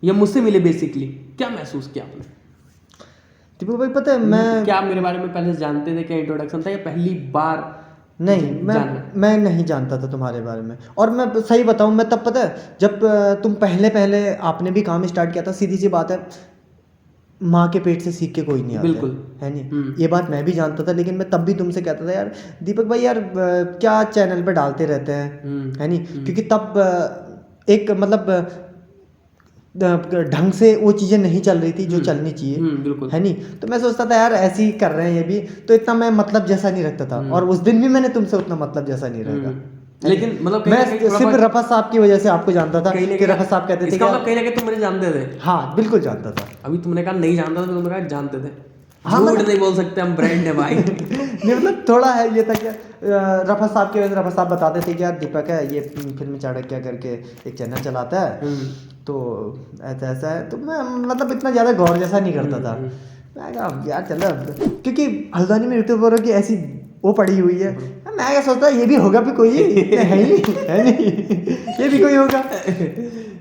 या मुझसे मिले, बेसिकली क्या महसूस किया आपने? दीपक भाई पता है मैं, क्या आप मेरे बारे में पहले से जानते थे, क्या इंट्रोडक्शन था या पहली बार? नहीं, मैं नहीं जानता था तुम्हारे बारे में। और मैं सही बताऊं, मैं तब पता है जब तुम पहले आपने भी काम स्टार्ट किया था, सीधी सी बात है, माँ के पेट से सीख के कोई नहीं आता। बिल्कुल है नहीं, ये बात मैं भी जानता था, लेकिन मैं तब भी तुमसे कहता था यार दीपक भाई यार क्या चैनल पे डालते रहते हैं, है नहीं, क्योंकि तब एक मतलब ढंग से वो चीज़ें नहीं चल रही थी जो चलनी चाहिए, बिल्कुल, है नहीं। तो मैं सोचता था यार ऐसे ही कर रहे हैं ये भी, तो इतना मैं मतलब जैसा नहीं रखता था। और उस दिन भी मैंने तुमसे उतना मतलब जैसा नहीं रखा, लेकिन मतलब मैं सिर्फ रफत साहब की वजह से आपको जानता था कि रफत साहब कहते थे, इसका मतलब कहीं ना कहीं तुम मुझे जानते थे। हाँ बिल्कुल जानता था। अभी तुमने कहा नहीं जानता था, तुमने कहा जानते थे। झूठ नहीं बोल सकते हम, ब्रांड है भाई। नहीं मतलब थोड़ा है ये था कि रफत साहब की वजह से रफत साहब बताते थे कि यार दीपक है ये फिल्म चाणक्य करके एक चैनल चलाता है, तो ऐसा है। तो मैं मतलब इतना ज़्यादा गौर जैसा नहीं करता था। मैं कहा यार चलो, क्योंकि हल्द्वानी में यूट्यूबरों की ऐसी वो पड़ी हुई है, मैं क्या सोचता ये भी होगा भी कोई है ही है नहीं, ये भी कोई होगा।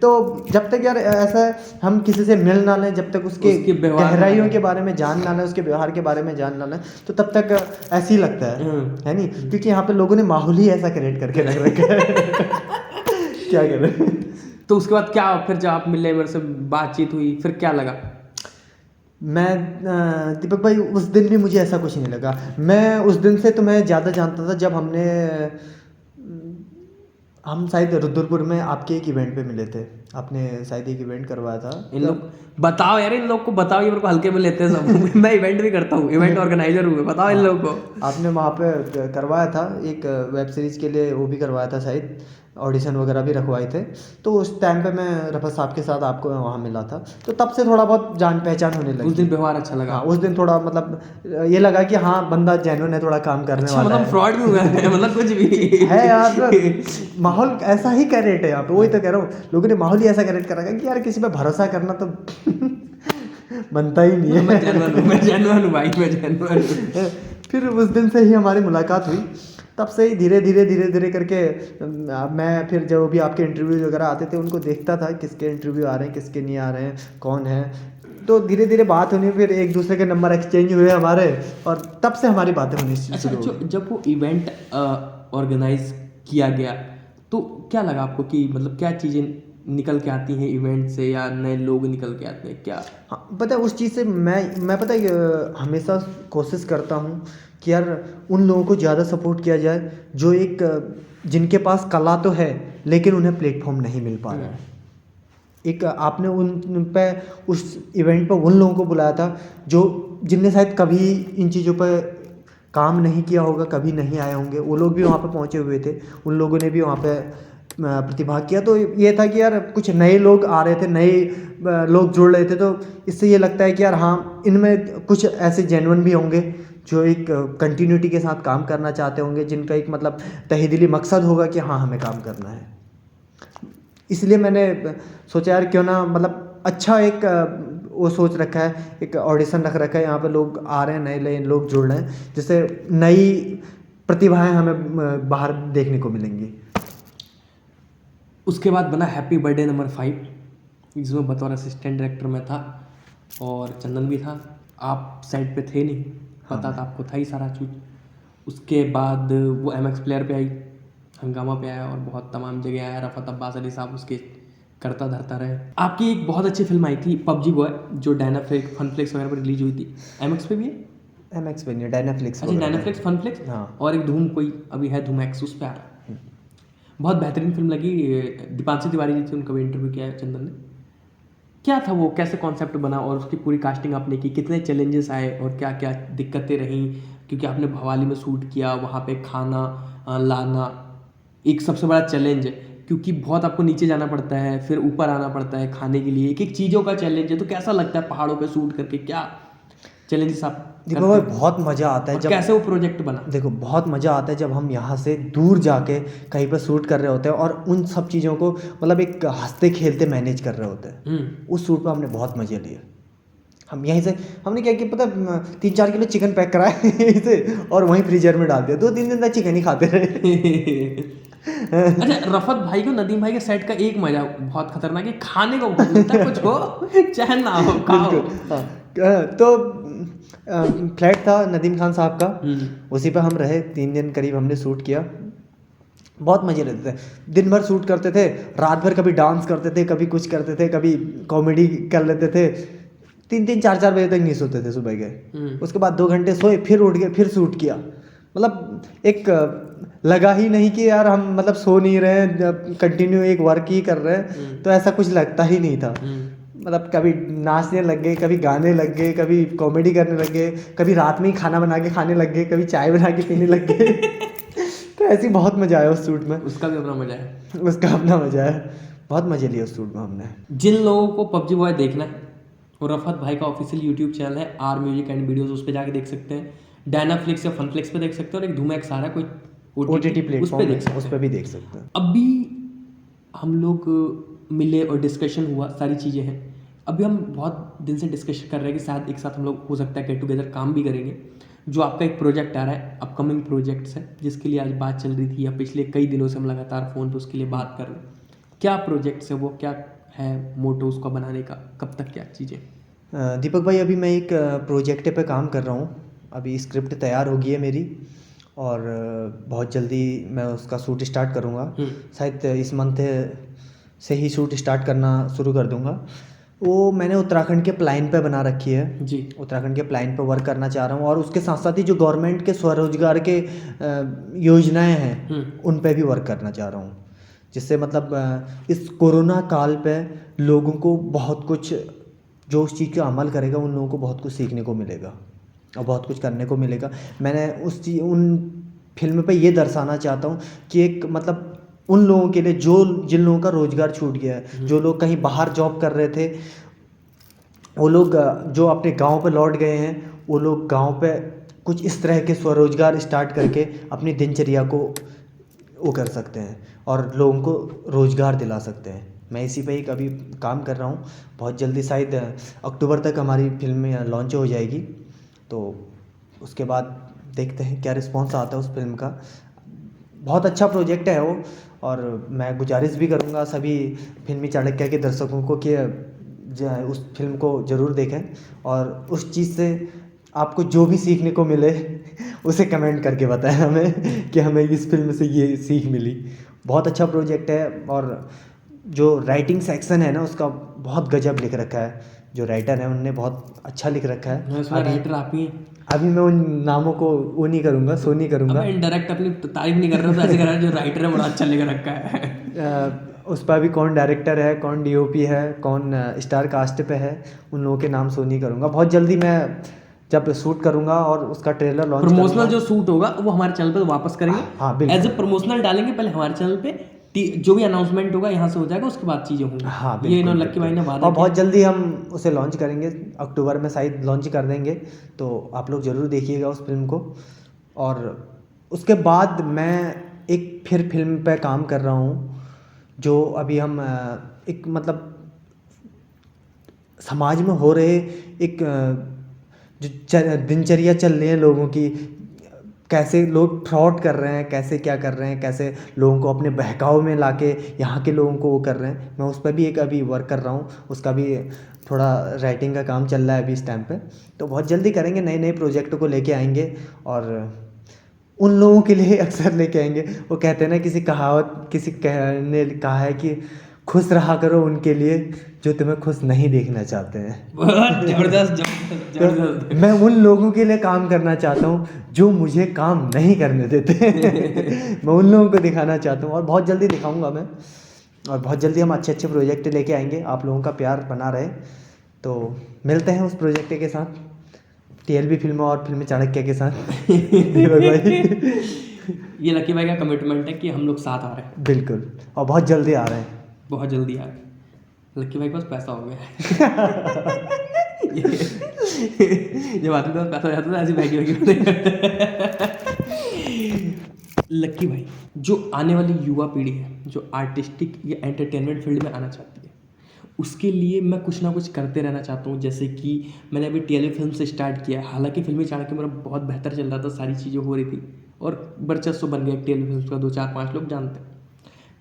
तो जब तक यार ऐसा हम किसी से मिल ना लें, जब तक उसके गहराइयों के बारे में जान ना लें, उसके व्यवहार के बारे में जान ना लें, तो तब तक ऐसे ही लगता है नहीं, क्योंकि यहाँ पे लोगों ने माहौल ही ऐसा क्रिएट करके रख रखा है। क्या करें। तो उसके बाद क्या, फिर जब आप मिले, मेरे से बातचीत हुई, फिर क्या लगा? मैं दीपक भाई उस दिन भी मुझे ऐसा कुछ नहीं लगा। मैं उस दिन से तुम्हें ज़्यादा जानता था जब हम शायद रुद्रपुर में आपके एक इवेंट पे मिले थे। आपने शायद एक इवेंट करवाया था। इन लोग बताओ यार, इन लोग को बताओ, ये मेरे को हल्के में लेते हैं सब। मैं इवेंट भी करता हूँ, इवेंट ऑर्गेनाइजर हूँ, बताओ इन लोगों को। आपने वहाँ पे करवाया था एक वेब सीरीज़ के लिए, वो भी करवाया था शायद, ऑडिशन वगैरह भी रखवाए थे। तो उस टाइम पे मैं रफत साहब के साथ आपको वहाँ मिला था, तो तब से थोड़ा बहुत जान पहचान होने लगी। उस दिन व्यवहार अच्छा लगा। हाँ, उस दिन थोड़ा मतलब ये लगा कि हाँ बंदा जेन्युइन है, थोड़ा काम करने अच्छा, वाला मतलब है। फ्रॉड भी हुआ है, मतलब कुछ भी है यार, माहौल ऐसा ही क्रिएट है यहाँ पे, वही तो कह रहा हूँ, लोगों ने माहौल ही ऐसा क्रिएट करा कि यार किसी पे भरोसा करना तो बनता ही नहीं है। मैं जेन्युइन हूँ भाई, मैं जेन्युइन हूँ। फिर उस दिन से ही हमारी मुलाकात हुई, तब से ही धीरे धीरे करके मैं फिर जो भी आपके इंटरव्यू वगैरह आते थे उनको देखता था, किसके इंटरव्यू आ रहे हैं, किसके नहीं आ रहे हैं, कौन है। तो धीरे धीरे बात होनी, फिर एक दूसरे के नंबर एक्सचेंज हुए हमारे, और तब से हमारी बातें होनी अच्छा, शुरू हो गई। जब वो इवेंट ऑर्गेनाइज किया गया तो क्या लगा आपको कि मतलब क्या चीज़ें निकल के आती हैं इवेंट से, या नए लोग निकल के आते हैं क्या? हाँ, पता है उस चीज़ से मैं पता है हमेशा कोशिश करता हूँ कि यार उन लोगों को ज़्यादा सपोर्ट किया जाए जो जिनके पास कला तो है लेकिन उन्हें प्लेटफॉर्म नहीं मिल पा रहा है। एक आपने उन पे उस इवेंट पे उन लोगों को बुलाया था जो जिनने शायद कभी इन चीज़ों पर काम नहीं किया होगा, कभी नहीं आए होंगे, वो लोग भी वहाँ पे पहुँचे हुए थे, उन लोगों ने भी वहाँ पे प्रतिभाग किया। तो ये था कि यार कुछ नए लोग आ रहे थे, नए लोग जुड़ रहे थे, तो इससे ये लगता है कि यार हाँ इनमें कुछ ऐसे जेन्युइन भी होंगे जो एक कंटिन्यूटी के साथ काम करना चाहते होंगे, जिनका एक मतलब तहे मकसद होगा कि हाँ हमें काम करना है। इसलिए मैंने सोचा यार क्यों ना मतलब अच्छा एक वो सोच रखा है, एक ऑडिशन रख रखा है, यहाँ पे लोग आ रहे हैं, नए नए लोग जुड़ रहे हैं, जिससे नई प्रतिभाएं हमें बाहर देखने को मिलेंगी। उसके बाद बना हैप्पी बर्थडे नंबर 5, जिसमें बतौर असिस्टेंट डायरेक्टर में था और चंदन भी था। आप साइड पे थे नहीं, पता था आपको, था ही सारा चीज़। उसके बाद वो MX प्लेयर पे आई, हंगामा पे आया और बहुत तमाम जगह आया। रफ़त अब्बास अली साहब उसके करता धरता रहे। आपकी एक बहुत अच्छी फिल्म आई थी पबजी बॉय, जो डायनाफ्लिक्स फनफ्लिक्स वगैरह पर रिलीज हुई थी। MX पे भी है? MX पे नहीं, डायनाफ्लिक्स। अच्छा, डायनाफ्लिक्स, फनफ्लिक्स, हाँ। और एक धूम कोई अभी है, धूम X, उस पर आ रहा है। बहुत बेहतरीन फिल्म लगी। दीपांशी तिवारी जी थी, उनका भी इंटरव्यू किया है चंदन ने। क्या था वो, कैसे कॉन्सेप्ट बना और उसकी पूरी कास्टिंग आपने की, कितने चैलेंजेस आए और क्या क्या दिक्कतें रहीं? क्योंकि आपने भवाली में शूट किया, वहाँ पे खाना लाना एक सबसे बड़ा चैलेंज है, क्योंकि बहुत आपको नीचे जाना पड़ता है, फिर ऊपर आना पड़ता है खाने के लिए, एक एक चीज़ों का चैलेंज है। तो कैसा लगता है पहाड़ों पे शूट करके, क्या चैलेंजेस आप देखो भाई बहुत मज़ा आता है और जब, कैसे वो प्रोजेक्ट बना? देखो बहुत मज़ा आता है जब हम यहाँ से दूर जाके कहीं पर शूट कर रहे होते हैं और उन सब चीज़ों को मतलब एक हंसते खेलते मैनेज कर रहे होते हैं। उस शूट पर हमने बहुत मज़े लिए। हम यहीं से हमने क्या किया पता, 3-4 किलो चिकन पैक कराए यहीं से और वहीं फ्रीजर में डाल दिया, 2-3 दिन तक चिकन ही खाते रहे। अच्छा, रफत भाई को, नदीम भाई के सेट का एक मजा बहुत खतरनाक है, खाने को बहुत मिलता है, कुछ हो चैन ना हो, खाओ। तो फ्लैट था नदीम खान साहब का, उसी पे हम रहे 3 दिन करीब, हमने शूट किया। बहुत मज़े लेते थे, दिन भर शूट करते थे, रात भर कभी डांस करते थे, कभी कुछ करते थे, कभी कॉमेडी कर लेते थे। 3-3 4-4 बजे तक नहीं सोते थे, सुबह गए, उसके बाद 2 घंटे सोए, फिर उठ गए, फिर शूट किया। मतलब एक लगा ही नहीं कि यार हम मतलब सो नहीं रहे हैं, कंटिन्यू एक वर्क ही कर रहे हैं, तो ऐसा कुछ लगता ही नहीं था। मतलब कभी नाचने लग गए, कभी गाने लग गए, कभी कॉमेडी करने लग गए, कभी रात में ही खाना बना के खाने लग गए, कभी चाय बना के पीने लग गए। तो ऐसी बहुत मज़ा आया उस शूट में। उसका भी अपना मजा है, उसका अपना मज़ा है, बहुत मज़े लिए उस शूट में हमने। जिन लोगों को पबजी बॉय देखना है, और रफत भाई का ऑफिशियल यूट्यूब चैनल है आर म्यूजिक एंड वीडियोस, उस पर जाके देख सकते हैं। डायनाफ्लिक्स या फनफ्लिक्स पे देख सकते हैं, और एक धूम एक्स आ रहा है कोई OTT उस प्लेटफॉर्म पे देख सकते हैं, उस पर भी देख सकते हैं। अभी हम लोग मिले और डिस्कशन हुआ, सारी चीज़ें हैं। अभी हम बहुत दिन से डिस्कशन कर रहे हैं कि शायद एक साथ हम लोग हो सकता है गेट टुगेदर काम भी करेंगे। जो आपका एक प्रोजेक्ट आ रहा है, अपकमिंग प्रोजेक्ट्स है, जिसके लिए आज बात चल रही थी, या पिछले कई दिनों से हम लगातार फ़ोन पे उसके लिए बात कर रहे हैं। क्या प्रोजेक्ट्स है वो, क्या है मोटो उसको बनाने का, कब तक क्या चीज़ें? दीपक भाई अभी मैं एक प्रोजेक्ट पे काम कर रहा हूँ, अभी स्क्रिप्ट तैयार हो गई है मेरी, और बहुत जल्दी मैं उसका शूट स्टार्ट करूँगा। शायद इस मंथ से ही शूट स्टार्ट करना शुरू कर दूँगा। वो मैंने उत्तराखंड के प्लान पे बना रखी है जी। उत्तराखंड के प्लान पे वर्क करना चाह रहा हूँ, और उसके साथ साथ ही जो गवर्नमेंट के स्वरोजगार के योजनाएं हैं उन पे भी वर्क करना चाह रहा हूँ, जिससे मतलब इस कोरोना काल पे लोगों को बहुत कुछ, जो उस चीज़ का अमल करेगा उन लोगों को बहुत कुछ सीखने को मिलेगा और बहुत कुछ करने को मिलेगा। मैंने उन फिल्म पे ये दर्शाना चाहता हूँ कि एक मतलब उन लोगों के लिए जिन लोगों का रोज़गार छूट गया है, जो लोग कहीं बाहर जॉब कर रहे थे, वो लोग जो अपने गांव पे लौट गए हैं, वो लोग गांव पे कुछ इस तरह के स्वरोजगार स्टार्ट करके अपनी दिनचर्या को वो कर सकते हैं और लोगों को रोज़गार दिला सकते हैं। मैं इसी पे एक अभी काम कर रहा हूँ। बहुत जल्दी शायद अक्टूबर तक हमारी फिल्म लॉन्च हो जाएगी, तो उसके बाद देखते हैं क्या रिस्पॉन्स आता है उस फिल्म का। बहुत अच्छा प्रोजेक्ट है वो, और मैं गुजारिश भी करूँगा सभी फिल्मी चाणक्य के दर्शकों को कि जो है उस फिल्म को ज़रूर देखें, और उस चीज़ से आपको जो भी सीखने को मिले उसे कमेंट करके बताएं हमें कि हमें इस फिल्म से ये सीख मिली। बहुत अच्छा प्रोजेक्ट है, और जो राइटिंग सेक्शन है ना उसका बहुत गजब लिख रखा है। जो राइटर है उनने बहुत अच्छा लिख रखा है। राइटर आप ही हैं। अभी मैं उन नामों को वो नहीं करूँगा, सो नहीं करूँगा। इनडायरेक्ट अपनी तारीफ नहीं कर रहा हूँ, तो ऐसे कर रहा है जो राइटर है बड़ा अच्छा लिख रखा है। उस पर अभी कौन डायरेक्टर है, कौन डीओपी है, कौन स्टार कास्ट पे है, उन लोगों के नाम सो नहीं करूँगा। बहुत जल्दी मैं जब शूट करूँगा और उसका ट्रेलर लॉन्च प्रमोशनल जो शूट होगा वो हमारे चैनल पे वापस करेंगे। हाँ बिल्कुल, एज ए प्रमोशनल डालेंगे पहले हमारे चैनल पे, जो भी अनाउंसमेंट होगा यहाँ से हो जाएगा, उसके बाद चीज़ें होंगी। हाँ ये बिल्कुल, इन्होंने लक्की भाई ने वादा और बहुत जल्दी हम उसे लॉन्च करेंगे। अक्टूबर में शायद लॉन्च कर देंगे, तो आप लोग ज़रूर देखिएगा उस फिल्म को। और उसके बाद मैं एक फिर फिल्म पे काम कर रहा हूँ, जो अभी हम एक मतलब समाज में हो रहे एक जो दिनचर्या चल रही है लोगों की, कैसे लोग फ्रॉड कर रहे हैं, कैसे क्या कर रहे हैं, कैसे लोगों को अपने बहकाव में लाके यहाँ के लोगों को वो कर रहे हैं, मैं उस पर भी एक अभी वर्क कर रहा हूँ। उसका भी थोड़ा राइटिंग का काम चल रहा है अभी इस टाइम पे, तो बहुत जल्दी करेंगे, नए नए प्रोजेक्ट को लेके आएंगे। और उन लोगों के लिए अक्सर लेके आएंगे, वो कहते हैं ना, किसी ने कहा है कि खुश रहा करो उनके लिए जो तुम्हें खुश नहीं देखना चाहते हैं। जबरदस्त। मैं उन लोगों के लिए काम करना चाहता हूँ जो मुझे काम नहीं करने देते। मैं उन लोगों को दिखाना चाहता हूँ, और बहुत जल्दी दिखाऊंगा मैं। और बहुत जल्दी हम अच्छे अच्छे प्रोजेक्ट लेके आएंगे, आप लोगों का प्यार बना रहे। तो मिलते हैं उस प्रोजेक्ट के साथ, टीएलबी फिल्म और फिल्म चाणक्य के साथ। ये लकी भाई का कमिटमेंट है कि हम लोग साथ आ रहे हैं। बिल्कुल, और बहुत जल्दी आ रहे हैं। बहुत जल्दी आ रहे हैं। लकी भाई के पास पैसा हो गया है। जब आदमी के पास पैसा हो जाता है ऐसी भागी लकी भाई, जो आने वाली युवा पीढ़ी है, जो आर्टिस्टिक या एंटरटेनमेंट फील्ड में आना चाहती है, उसके लिए मैं कुछ ना कुछ करते रहना चाहता हूँ। जैसे कि मैंने अभी टीएलए फिल्म से स्टार्ट किया, हालांकि फिल्मी चाणक्य मेरा बहुत बेहतर चल रहा था, सारी चीज़ें हो रही थी और वर्चस्व बन गया टीएलए फिल्म का, 2-4-5 लोग जानते हैं।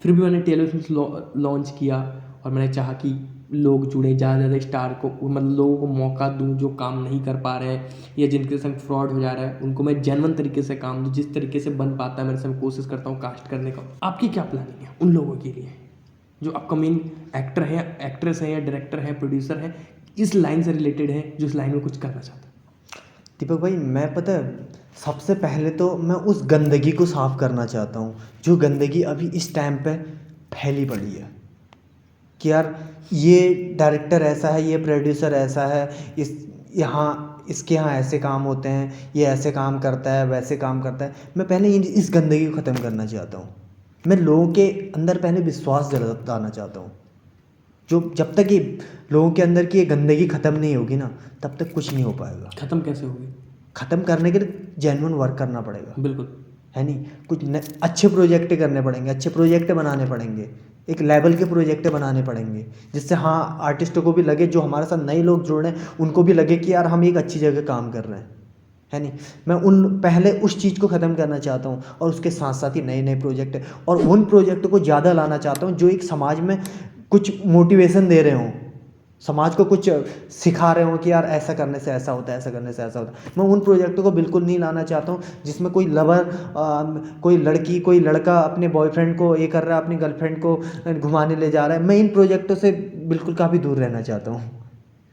फिर भी मैंने टीएलए फिल्म लॉन्च किया और मैंने चाहा कि लोग जुड़े, ज़्यादा से ज़्यादा स्टार को, मतलब लोगों को मौका दूं जो काम नहीं कर पा रहे हैं या जिनके संग फ्रॉड हो जा रहा है, उनको मैं जेन्युइन तरीके से काम दूं, जिस तरीके से बन पाता है मेरे से मैं कोशिश करता हूँ कास्ट करने का। आपकी क्या प्लानिंग है उन लोगों के लिए जो अपकमिंग एक्टर हैं, एक्ट्रेस हैं या डायरेक्टर हैं, प्रोड्यूसर हैं, इस लाइन से रिलेटेड हैं, जो इस लाइन में कुछ करना चाहते हैं? दीपक भाई, मैं पता है सबसे पहले तो मैं उस गंदगी को साफ़ करना चाहता हूँ जो गंदगी अभी इस टाइम पे फैली पड़ी है, कि यार ये डायरेक्टर ऐसा है, ये प्रोड्यूसर ऐसा है, इसके यहाँ ऐसे काम होते हैं, ये ऐसे काम करता है, वैसे काम करता है। मैं पहले इस गंदगी को ख़त्म करना चाहता हूँ। मैं लोगों के अंदर पहले विश्वास जगाना चाहता हूँ। जब तक ये लोगों के अंदर की ये गंदगी ख़त्म नहीं होगी ना, तब तक कुछ नहीं हो पाएगा। ख़त्म कैसे होगी? ख़त्म करने के लिए जेन्युइन वर्क करना पड़ेगा। बिल्कुल, है नहीं, कुछ अच्छे प्रोजेक्ट करने पड़ेंगे, अच्छे प्रोजेक्ट बनाने पड़ेंगे, एक लेवल के प्रोजेक्ट बनाने पड़ेंगे, जिससे हाँ आर्टिस्टों को भी लगे, जो हमारे साथ नए लोग जुड़ रहे हैं उनको भी लगे कि यार हम एक अच्छी जगह काम कर रहे हैं। है नहीं, मैं पहले उस चीज़ को ख़त्म करना चाहता हूँ, और उसके साथ साथ ही नए नए प्रोजेक्ट और उन प्रोजेक्ट को ज़्यादा लाना चाहता हूँ जो एक समाज में कुछ मोटिवेशन दे रहे हों, समाज को कुछ सिखा रहे हो कि यार ऐसा करने से ऐसा होता है, ऐसा करने से ऐसा होता है। मैं उन प्रोजेक्टों को बिल्कुल नहीं लाना चाहता हूँ जिसमें कोई लवर, कोई लड़की, कोई लड़का अपने बॉयफ्रेंड को ये कर रहा है, अपनी गर्लफ्रेंड को घुमाने ले जा रहा है। मैं इन प्रोजेक्टों से बिल्कुल काफ़ी दूर रहना चाहता हूँ।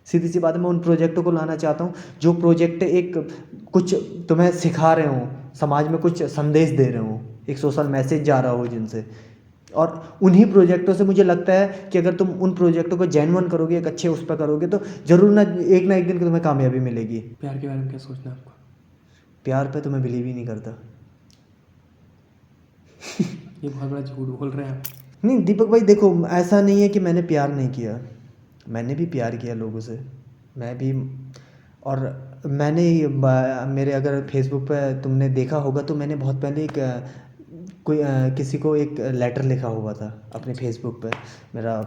सीधी सी बात है, मैं उन प्रोजेक्टों को लाना चाहता हूँ जो प्रोजेक्ट एक कुछ तुम्हें सिखा रहे हों, समाज में कुछ संदेश दे रहे हों, एक सोशल मैसेज जा रहा हो जिनसे। और उन्हीं प्रोजेक्टों से मुझे लगता है कि अगर तुम उन प्रोजेक्टों को जेन्युइन करोगे, एक अच्छे उस पर करोगे, तो ज़रूर ना एक दिन तुम्हें कामयाबी मिलेगी। प्यार के बारे में क्या सोचना है आपको? प्यार पे तो मैं बिलीव ही नहीं करता। ये बहुत बड़ा झूठ बोल रहे हैं आप। नहीं दीपक भाई देखो, ऐसा नहीं है कि मैंने प्यार नहीं किया, मैंने भी प्यार किया लोगों से, मैं भी। और मैंने मेरे अगर फेसबुक पे तुमने देखा होगा तो मैंने बहुत पहले किसी को एक लेटर लिखा हुआ था अपने फेसबुक पे। मेरा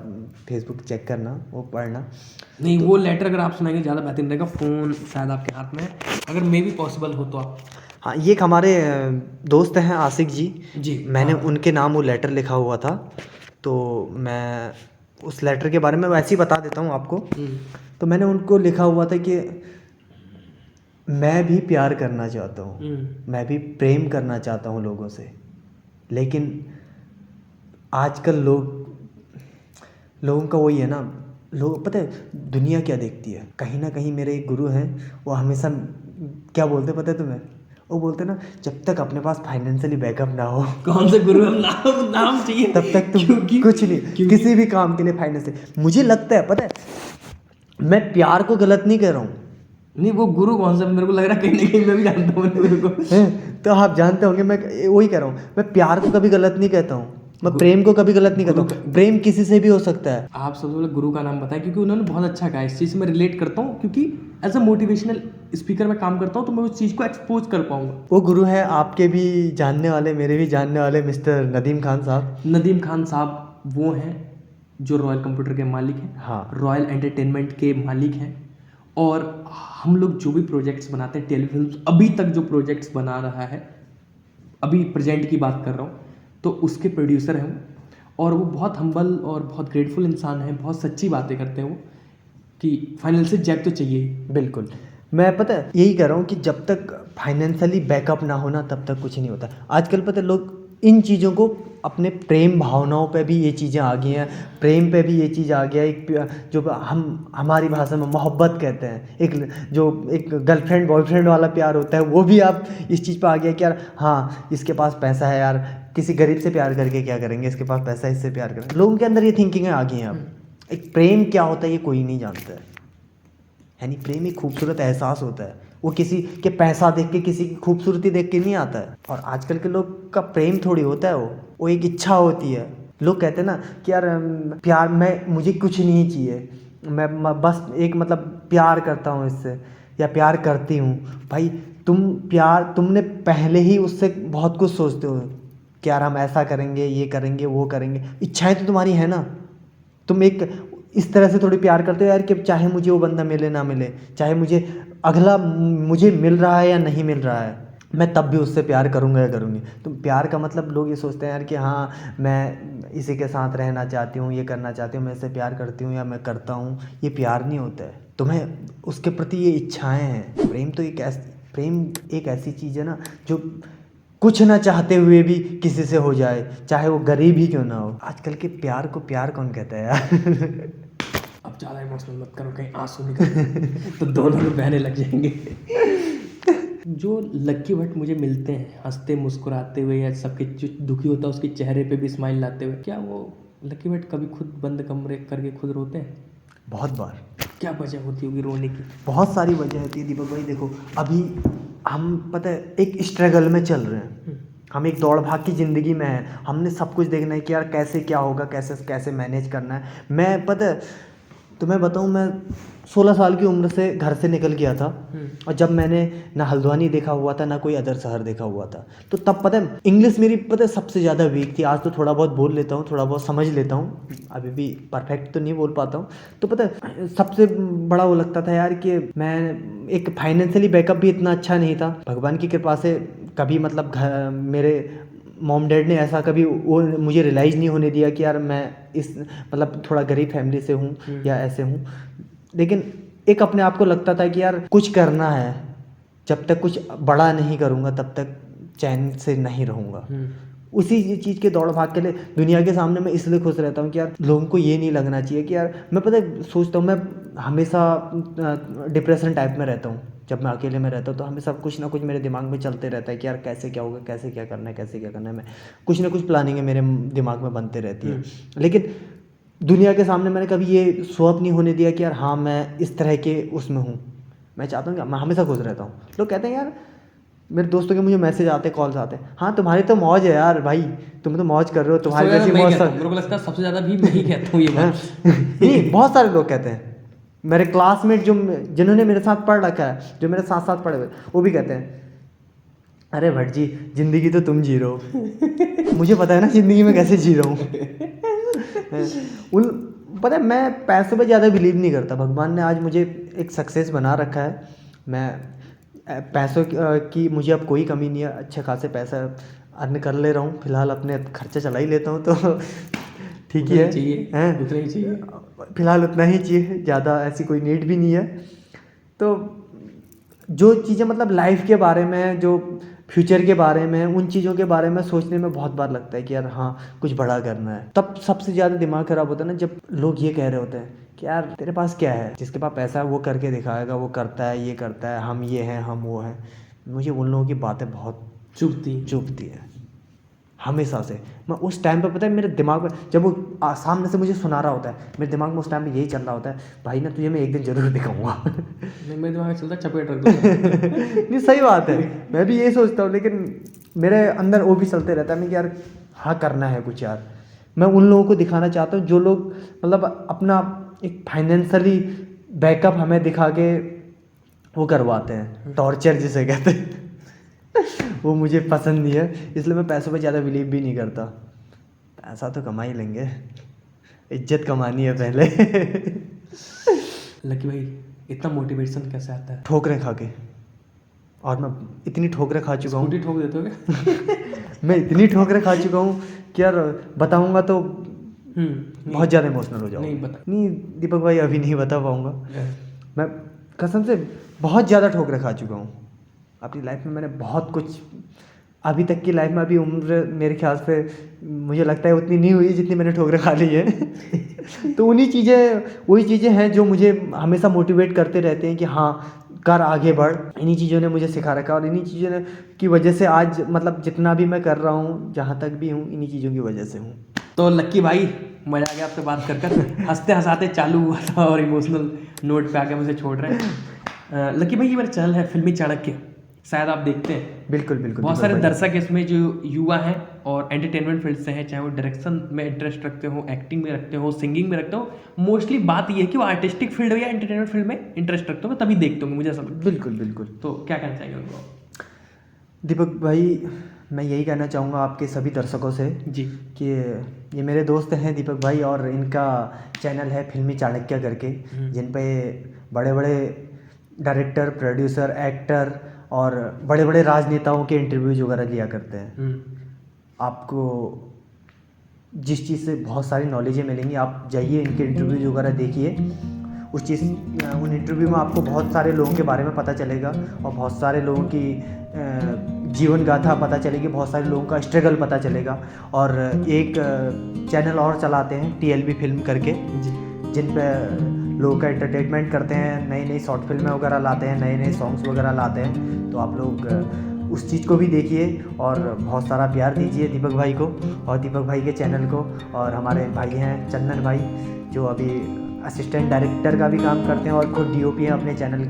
फेसबुक चेक करना, वो पढ़ना। नहीं वो लेटर अगर आप सुनाएंगे ज़्यादा बेहतरीन रहेगा। फ़ोन शायद आपके हाथ में है, अगर मे भी पॉसिबल हो तो आप। हाँ, ये एक हमारे दोस्त हैं आशिक जी जी। मैंने उनके नाम वो लेटर लिखा हुआ था, तो मैं उस लेटर के बारे में वैसे ही बता देता हूँ आपको। तो मैंने उनको लिखा हुआ था कि मैं भी प्यार करना चाहता हूँ, मैं भी प्रेम करना चाहता हूँ लोगों से, लेकिन आजकल लोगों का वही है ना, लोग पता है दुनिया क्या देखती है। कहीं ना कहीं मेरे एक गुरु हैं, वो हमेशा क्या बोलते पता है तुम्हें? वो बोलते ना, जब तक अपने पास फाइनेंशियली बैकअप ना हो। कौन से गुरु? नाम चाहिए। तब तक तुम कुछ नहीं, किसी भी काम के लिए फाइनेंशियल। मुझे लगता है पता है, मैं प्यार को गलत नहीं कह रहा हूँ। नहीं वो गुरु कौन सा, मेरे को लग रहा है कहीं ना कहीं मैं भी जानता हूँ गुरु को। तो आप जानते होंगे, मैं वही कह रहा हूँ, मैं प्यार को कभी गलत नहीं कहता हूँ, मैं प्रेम को कभी गलत नहीं कहता हूँ। प्रेम किसी से भी हो सकता है। आप सबसे पहले गुरु का नाम बताएं, क्योंकि उन्होंने बहुत अच्छा कहा। इस चीज़ से मैं रिलेट करता हूँ, क्योंकि एज अ मोटिवेशनल स्पीकर मैं काम करता हूँ, तो मैं उस चीज़ को एक्सपोज कर पाऊंगा। वो गुरु है आपके भी जानने वाले, मेरे भी जानने वाले, मिस्टर नदीम खान साहब। नदीम खान साहब वो हैं जो रॉयल कंप्यूटर के मालिक हैं, हाँ, रॉयल एंटरटेनमेंट के मालिक हैं। और हम लोग जो भी प्रोजेक्ट्स बनाते हैं, टेलीफिल्म अभी तक जो प्रोजेक्ट्स बना रहा है, अभी प्रेजेंट की बात कर रहा हूँ, तो उसके प्रोड्यूसर हैं वो। और वो बहुत हम्बल और बहुत ग्रेटफुल इंसान है, बहुत सच्ची बातें करते हैं वो, कि फाइनेंशियल जैक तो चाहिए। बिल्कुल। मैं पता है यही कह रहा हूँ कि जब तक फाइनेंशियली बैकअप ना होना तब तक कुछ नहीं होता। आजकल पता है लोग इन चीज़ों को अपने प्रेम भावनाओं पे भी ये चीज़ें आ गई हैं, प्रेम पे भी ये चीज़ आ गया। एक जो हम हमारी भाषा में मोहब्बत कहते हैं, एक गर्लफ्रेंड बॉयफ्रेंड वाला प्यार होता है, वो भी आप इस चीज़ पे आ गया कि यार हाँ इसके पास पैसा है, यार किसी गरीब से प्यार करके क्या करेंगे, इसके पास पैसा है इससे प्यार करेंगे। लोगों के अंदर ये थिंकिंग आ गई हैं अब। एक प्रेम क्या होता है ये कोई नहीं जानता है, यानी प्रेम एक खूबसूरत एहसास होता है, वो किसी के पैसा देख के, किसी की खूबसूरती देख के नहीं आता है। और आजकल के लोग का प्रेम थोड़ी होता है, वो एक इच्छा होती है। लोग कहते हैं ना कि यार प्यार में मुझे कुछ नहीं चाहिए, मैं बस एक मतलब प्यार करता हूँ इससे, या प्यार करती हूँ। भाई तुमने पहले ही उससे बहुत कुछ सोचते हो कि यार हम ऐसा करेंगे, ये करेंगे, वो करेंगे। इच्छाएं तो तुम्हारी है ना, तुम एक इस तरह से थोड़ी प्यार करते हो यार कि चाहे मुझे वो बंदा मिले ना मिले, चाहे मुझे मिल रहा है या नहीं मिल रहा है, मैं तब भी उससे प्यार करूँगा या करूँगी। तो प्यार का मतलब लोग ये सोचते हैं यार कि हाँ मैं इसी के साथ रहना चाहती हूँ, ये करना चाहती हूँ, मैं इससे प्यार करती हूँ या मैं करता हूँ। ये प्यार नहीं होता है, तुम्हें उसके प्रति ये इच्छाएँ हैं। प्रेम एक ऐसी चीज़ है ना जो कुछ ना चाहते हुए भी किसी से हो जाए, चाहे वो गरीब ही क्यों ना हो। आजकल के प्यार को प्यार कौन कहता है यार। अब ज़्यादा इमोशनल मत करो, कहीं आंसू निकल तो दोनों में बहने लग जाएंगे। जो लक्की भट्ट मुझे मिलते हैं हंसते मुस्कुराते हुए, या सबके जो दुखी होता है उसके चेहरे पे भी स्माइल लाते हुए, क्या वो लक्की भट्ट कभी खुद बंद कमरे करके खुद रोते हैं? बहुत बार। क्या वजह होती होगी रोने की? बहुत सारी वजह होती है दीपक भाई। देखो अभी हम पता है एक स्ट्रगल में चल रहे हैं, हम एक दौड़ भाग की ज़िंदगी में हैं। हमने सब कुछ देखना है कि यार कैसे क्या होगा, कैसे मैनेज करना है। मैं पता है तुम्हें बताऊं, मैं 16 साल की उम्र से घर से निकल गया था, और जब मैंने ना हल्द्वानी देखा हुआ था ना कोई अदर शहर देखा हुआ था, तो तब पता है इंग्लिश मेरी पता है सबसे ज़्यादा वीक थी। आज तो थोड़ा बहुत बोल लेता हूँ, थोड़ा बहुत समझ लेता हूँ, अभी भी परफेक्ट तो नहीं बोल पाता हूँ। तो पता है सबसे बड़ा वो लगता था यार कि मैं एक फाइनेंशियली बैकअप भी इतना अच्छा नहीं था। भगवान की कृपा से कभी मतलब मेरे मॉम डैड ने ऐसा कभी वो मुझे रियलाइज़ नहीं होने दिया कि यार मैं इस मतलब थोड़ा गरीब फैमिली से हूँ या ऐसे हूँ। लेकिन एक अपने आप को लगता था कि यार कुछ करना है, जब तक कुछ बड़ा नहीं करूँगा तब तक चैन से नहीं रहूँगा। उसी चीज़ के दौड़ भाग के लिए दुनिया के सामने मैं इसलिए खुश रहता हूँ कि यार लोगों को ये नहीं लगना चाहिए कि यार, मैं पता है सोचता हूँ, मैं हमेशा डिप्रेशन टाइप में रहता हूँ। जब मैं अकेले में रहता हूँ तो हमेशा कुछ ना कुछ मेरे दिमाग में चलते रहता है कि यार कैसे क्या होगा, कैसे क्या करना है, कैसे क्या करना है। मैं कुछ ना कुछ प्लानिंग है मेरे दिमाग में बनते रहती है, लेकिन दुनिया के सामने मैंने कभी ये शो अप नहीं होने दिया कि यार हाँ मैं इस तरह के उसमें हूँ। मैं चाहता हूँ कि मैं हमेशा खुश रहता हूँ। लोग कहते हैं यार, मेरे दोस्तों के मुझे मैसेज आते हैं, कॉल्स आते हैं, हाँ तुम्हारी तो मौज है यार भाई, तुम तो मौज कर रहे हो, तुम्हारी जैसी मौज। मेरे को लगता है सबसे ज़्यादा भी मैं ही कहता हूँ ये बात। नहीं, बहुत सारे लोग कहते हैं, मेरे क्लासमेट जो जिन्होंने मेरे साथ पढ़ रखा है, जो मेरे साथ साथ पढ़े हुए, वो भी कहते हैं अरे भट्ट जी जिंदगी तो तुम जी रहे हो। मुझे पता है ना जिंदगी में कैसे जी रहा हूँ। पता है मैं पैसों पे ज़्यादा बिलीव नहीं करता। भगवान ने आज मुझे एक सक्सेस बना रखा है, मैं पैसों की मुझे अब कोई कमी नहीं है, अच्छे खासे पैसा अर्न कर ले रहा हूँ, फिलहाल अपने खर्चा चला ही लेता हूँ तो ठीक ही है, उतना ही चाहिए, फिलहाल उतना ही चाहिए, ज़्यादा ऐसी कोई नीड भी नहीं है। तो जो चीज़ें मतलब लाइफ के बारे में, जो फ्यूचर के बारे में, उन चीज़ों के बारे में सोचने में बहुत बार लगता है कि यार हाँ कुछ बड़ा करना है। तब सबसे ज़्यादा दिमाग ख़राब होता है ना जब लोग ये कह रहे होते हैं कि यार तेरे पास क्या है, जिसके पास पैसा है वो करके दिखाएगा, वो करता है, ये करता है, हम ये हैं, हम वो हैं। मुझे उन लोगों की बातें बहुत चुभती है हमेशा से। मैं उस टाइम पे पता है मेरे दिमाग में जब वो सामने से मुझे सुना रहा होता है, मेरे दिमाग में उस टाइम पे यही चल रहा होता है, भाई ना तुझे मैं एक दिन जरूर दिखाऊंगा। मेरे दिमाग में चलता चपेट रख दूंगा। नहीं सही बात है, मैं भी यही सोचता हूँ, लेकिन मेरे अंदर वो भी चलते रहता है मैं कि यार हाँ करना है कुछ यार। मैं उन लोगों को दिखाना चाहता हूँ जो लोग मतलब अपना एक फाइनेंशियली बैकअप हमें दिखा के वो करवाते हैं, टॉर्चर जिसे कहते हैं। वो मुझे पसंद नहीं है, इसलिए मैं पैसों पे ज़्यादा बिलीव भी नहीं करता। पैसा तो कमा ही लेंगे, इज्जत कमानी है पहले। लकी भाई इतना मोटिवेशन कैसे आता है? ठोकरें खा के, और मैं इतनी ठोकरें खा चुका हूँ। ठोक देते हो क्या? मैं इतनी ठोकरें खा चुका हूँ कि यार बताऊँगा तो बहुत ज़्यादा इमोशनल हो जाऊँगा। नहीं दीपक भाई अभी नहीं बता पाऊँगा। मैं कसम से बहुत ज़्यादा ठोकरें खा चुका हूँ अपनी लाइफ में। मैंने बहुत कुछ अभी तक की लाइफ में, अभी उम्र मेरे ख्याल से मुझे लगता है उतनी नहीं हुई जितनी मैंने ठोकरें खा ली है। तो वही चीज़ें हैं जो मुझे हमेशा मोटिवेट करते रहते हैं कि हाँ कर आगे बढ़। इन्हीं चीज़ों ने मुझे सिखा रखा और इन्हीं चीज़ों की वजह से आज मतलब जितना भी मैं कर रहा हूँ, जहाँ तक भी हूँ, इन्हीं चीज़ों की वजह से हूँ। तो लक्की भाई मजा आ गया आपसे बात कर हंसते हंसाते चालू हुआ था और इमोशनल नोट पे आके मुझे छोड़ रहे हैं। लक्की भाई ये मेरा चैनल है फिल्मी चाणक्य, शायद आप देखते हैं। बिल्कुल। बहुत सारे दर्शक इसमें जो युवा हैं और एंटरटेनमेंट फील्ड से हैं, चाहे वो डायरेक्शन में इंटरेस्ट रखते हो, एक्टिंग में रखते हो, सिंगिंग में रखते हो, मोस्टली बात ये है कि वो आर्टिस्टिक फील्ड या एंटरटेनमेंट फील्ड में इंटरेस्ट रखते हो, तभी देखते होंगे मुझे ऐसा लगता है। बिल्कुल। तो क्या कहना चाहेंगे उनको? दीपक भाई मैं यही कहना चाहूँगा आपके सभी दर्शकों से जी कि ये मेरे दोस्त हैं दीपक भाई, और इनका चैनल है फिल्मी चाणक्य करके, जिन पे बड़े बड़े डायरेक्टर, प्रोड्यूसर, एक्टर और बड़े बड़े राजनेताओं के इंटरव्यूज वगैरह लिया करते हैं। आपको जिस चीज़ से बहुत सारी नॉलेजें मिलेंगी, आप जाइए इनके इंटरव्यूज वगैरह देखिए। उन इंटरव्यू में आपको बहुत सारे लोगों के बारे में पता चलेगा और बहुत सारे लोगों की जीवन गाथा पता चलेगी, बहुत सारे लोगों का स्ट्रगल पता चलेगा। और एक चैनल और चलाते हैं TLB फिल्म करके, जिन पे लोगों का एंटरटेनमेंट करते हैं, नई शॉर्ट फिल्में वगैरह लाते हैं, नए सॉन्ग्स वगैरह लाते हैं। तो आप लोग उस चीज़ को भी देखिए और बहुत सारा प्यार दीजिए दीपक भाई को और दीपक भाई के चैनल को। और हमारे भाई हैं चंदन भाई, जो अभी असिस्टेंट डायरेक्टर का भी काम करते हैं और खुद DOP हैं अपने चैनल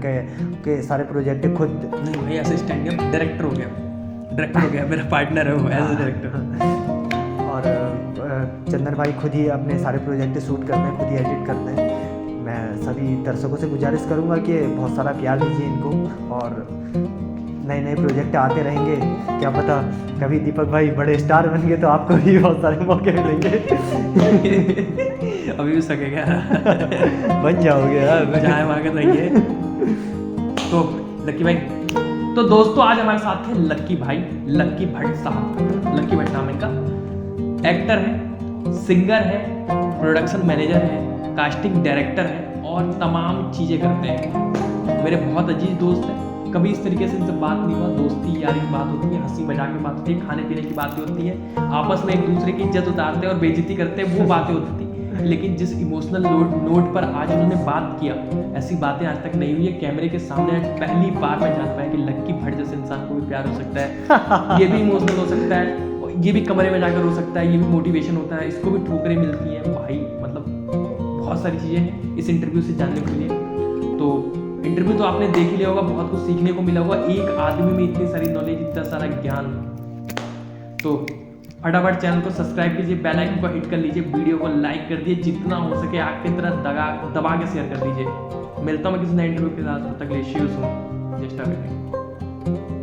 के सारे प्रोजेक्ट खुद। नहीं भाई असिस्टेंट डायरेक्टर हो गया, मेरा पार्टनर है वो एज ए डायरेक्टर। और चंदन भाई खुद ही अपने सारे प्रोजेक्ट शूट करते हैं, खुद ही एडिट करते हैं। मैं सभी दर्शकों से गुजारिश करूंगा कि बहुत सारा प्यार दीजिए इनको और नए प्रोजेक्ट आते रहेंगे। क्या पता कभी दीपक भाई बड़े स्टार बन गए तो आपको भी बहुत सारे मौके मिलेंगे। अभी भी सकेगा बन जाओगे यार, जहाँ वहाँ के रहिए। तो लक्की भाई, तो दोस्तों आज हमारे साथ थे लक्की भाई, लक्की भट्ट साहब। लक्की भट्ट नाम इनका, एक्टर है, सिंगर है, प्रोडक्शन मैनेजर है, कास्टिंग डायरेक्टर है और तमाम चीज़ें करते हैं। मेरे बहुत अजीज दोस्त हैं, कभी इस तरीके से इनसे बात नहीं हुआ। दोस्ती यारी की बात होती है, हंसी मजाक की बात होती है, खाने पीने की बातें होती है, आपस में एक दूसरे की इज्जत उतारते हैं और बेइज्जती करते हैं, वो बातें होती थी। लेकिन जिस इमोशनल नोट पर आज उन्होंने बात किया, ऐसी बातें आज तक नहीं हुई है। कैमरे के सामने आज पहली बार मैं जान पाया कि लक्की भट्ट जैसे इंसान को भी प्यार हो सकता है, ये भी इमोशनल हो सकता है, ये भी कमरे में जाकर हो सकता है, ये भी मोटिवेशन होता है, इसको भी ठोकरें मिलती हैं। भाई मतलब बहुत सारी चीज़ें इस इंटरव्यू से जानने को मिली। तो इंटरव्यू तो आपने देख ही लिया होगा, बहुत कुछ सीखने को मिला होगा, एक आदमी में इतनी सारी नॉलेज, इतना सारा ज्ञान। तो फटाफट चैनल को सब्सक्राइब कीजिए, बेल आइकन को हिट कर लीजिए, वीडियो को लाइक कर दीजिए, जितना हो सके आग की तरह दबा के शेयर कर दीजिए। मिलता हूँ मैं किसी नए इंटरव्यू के साथ, तब तक के लिए शिव सुन जस्ट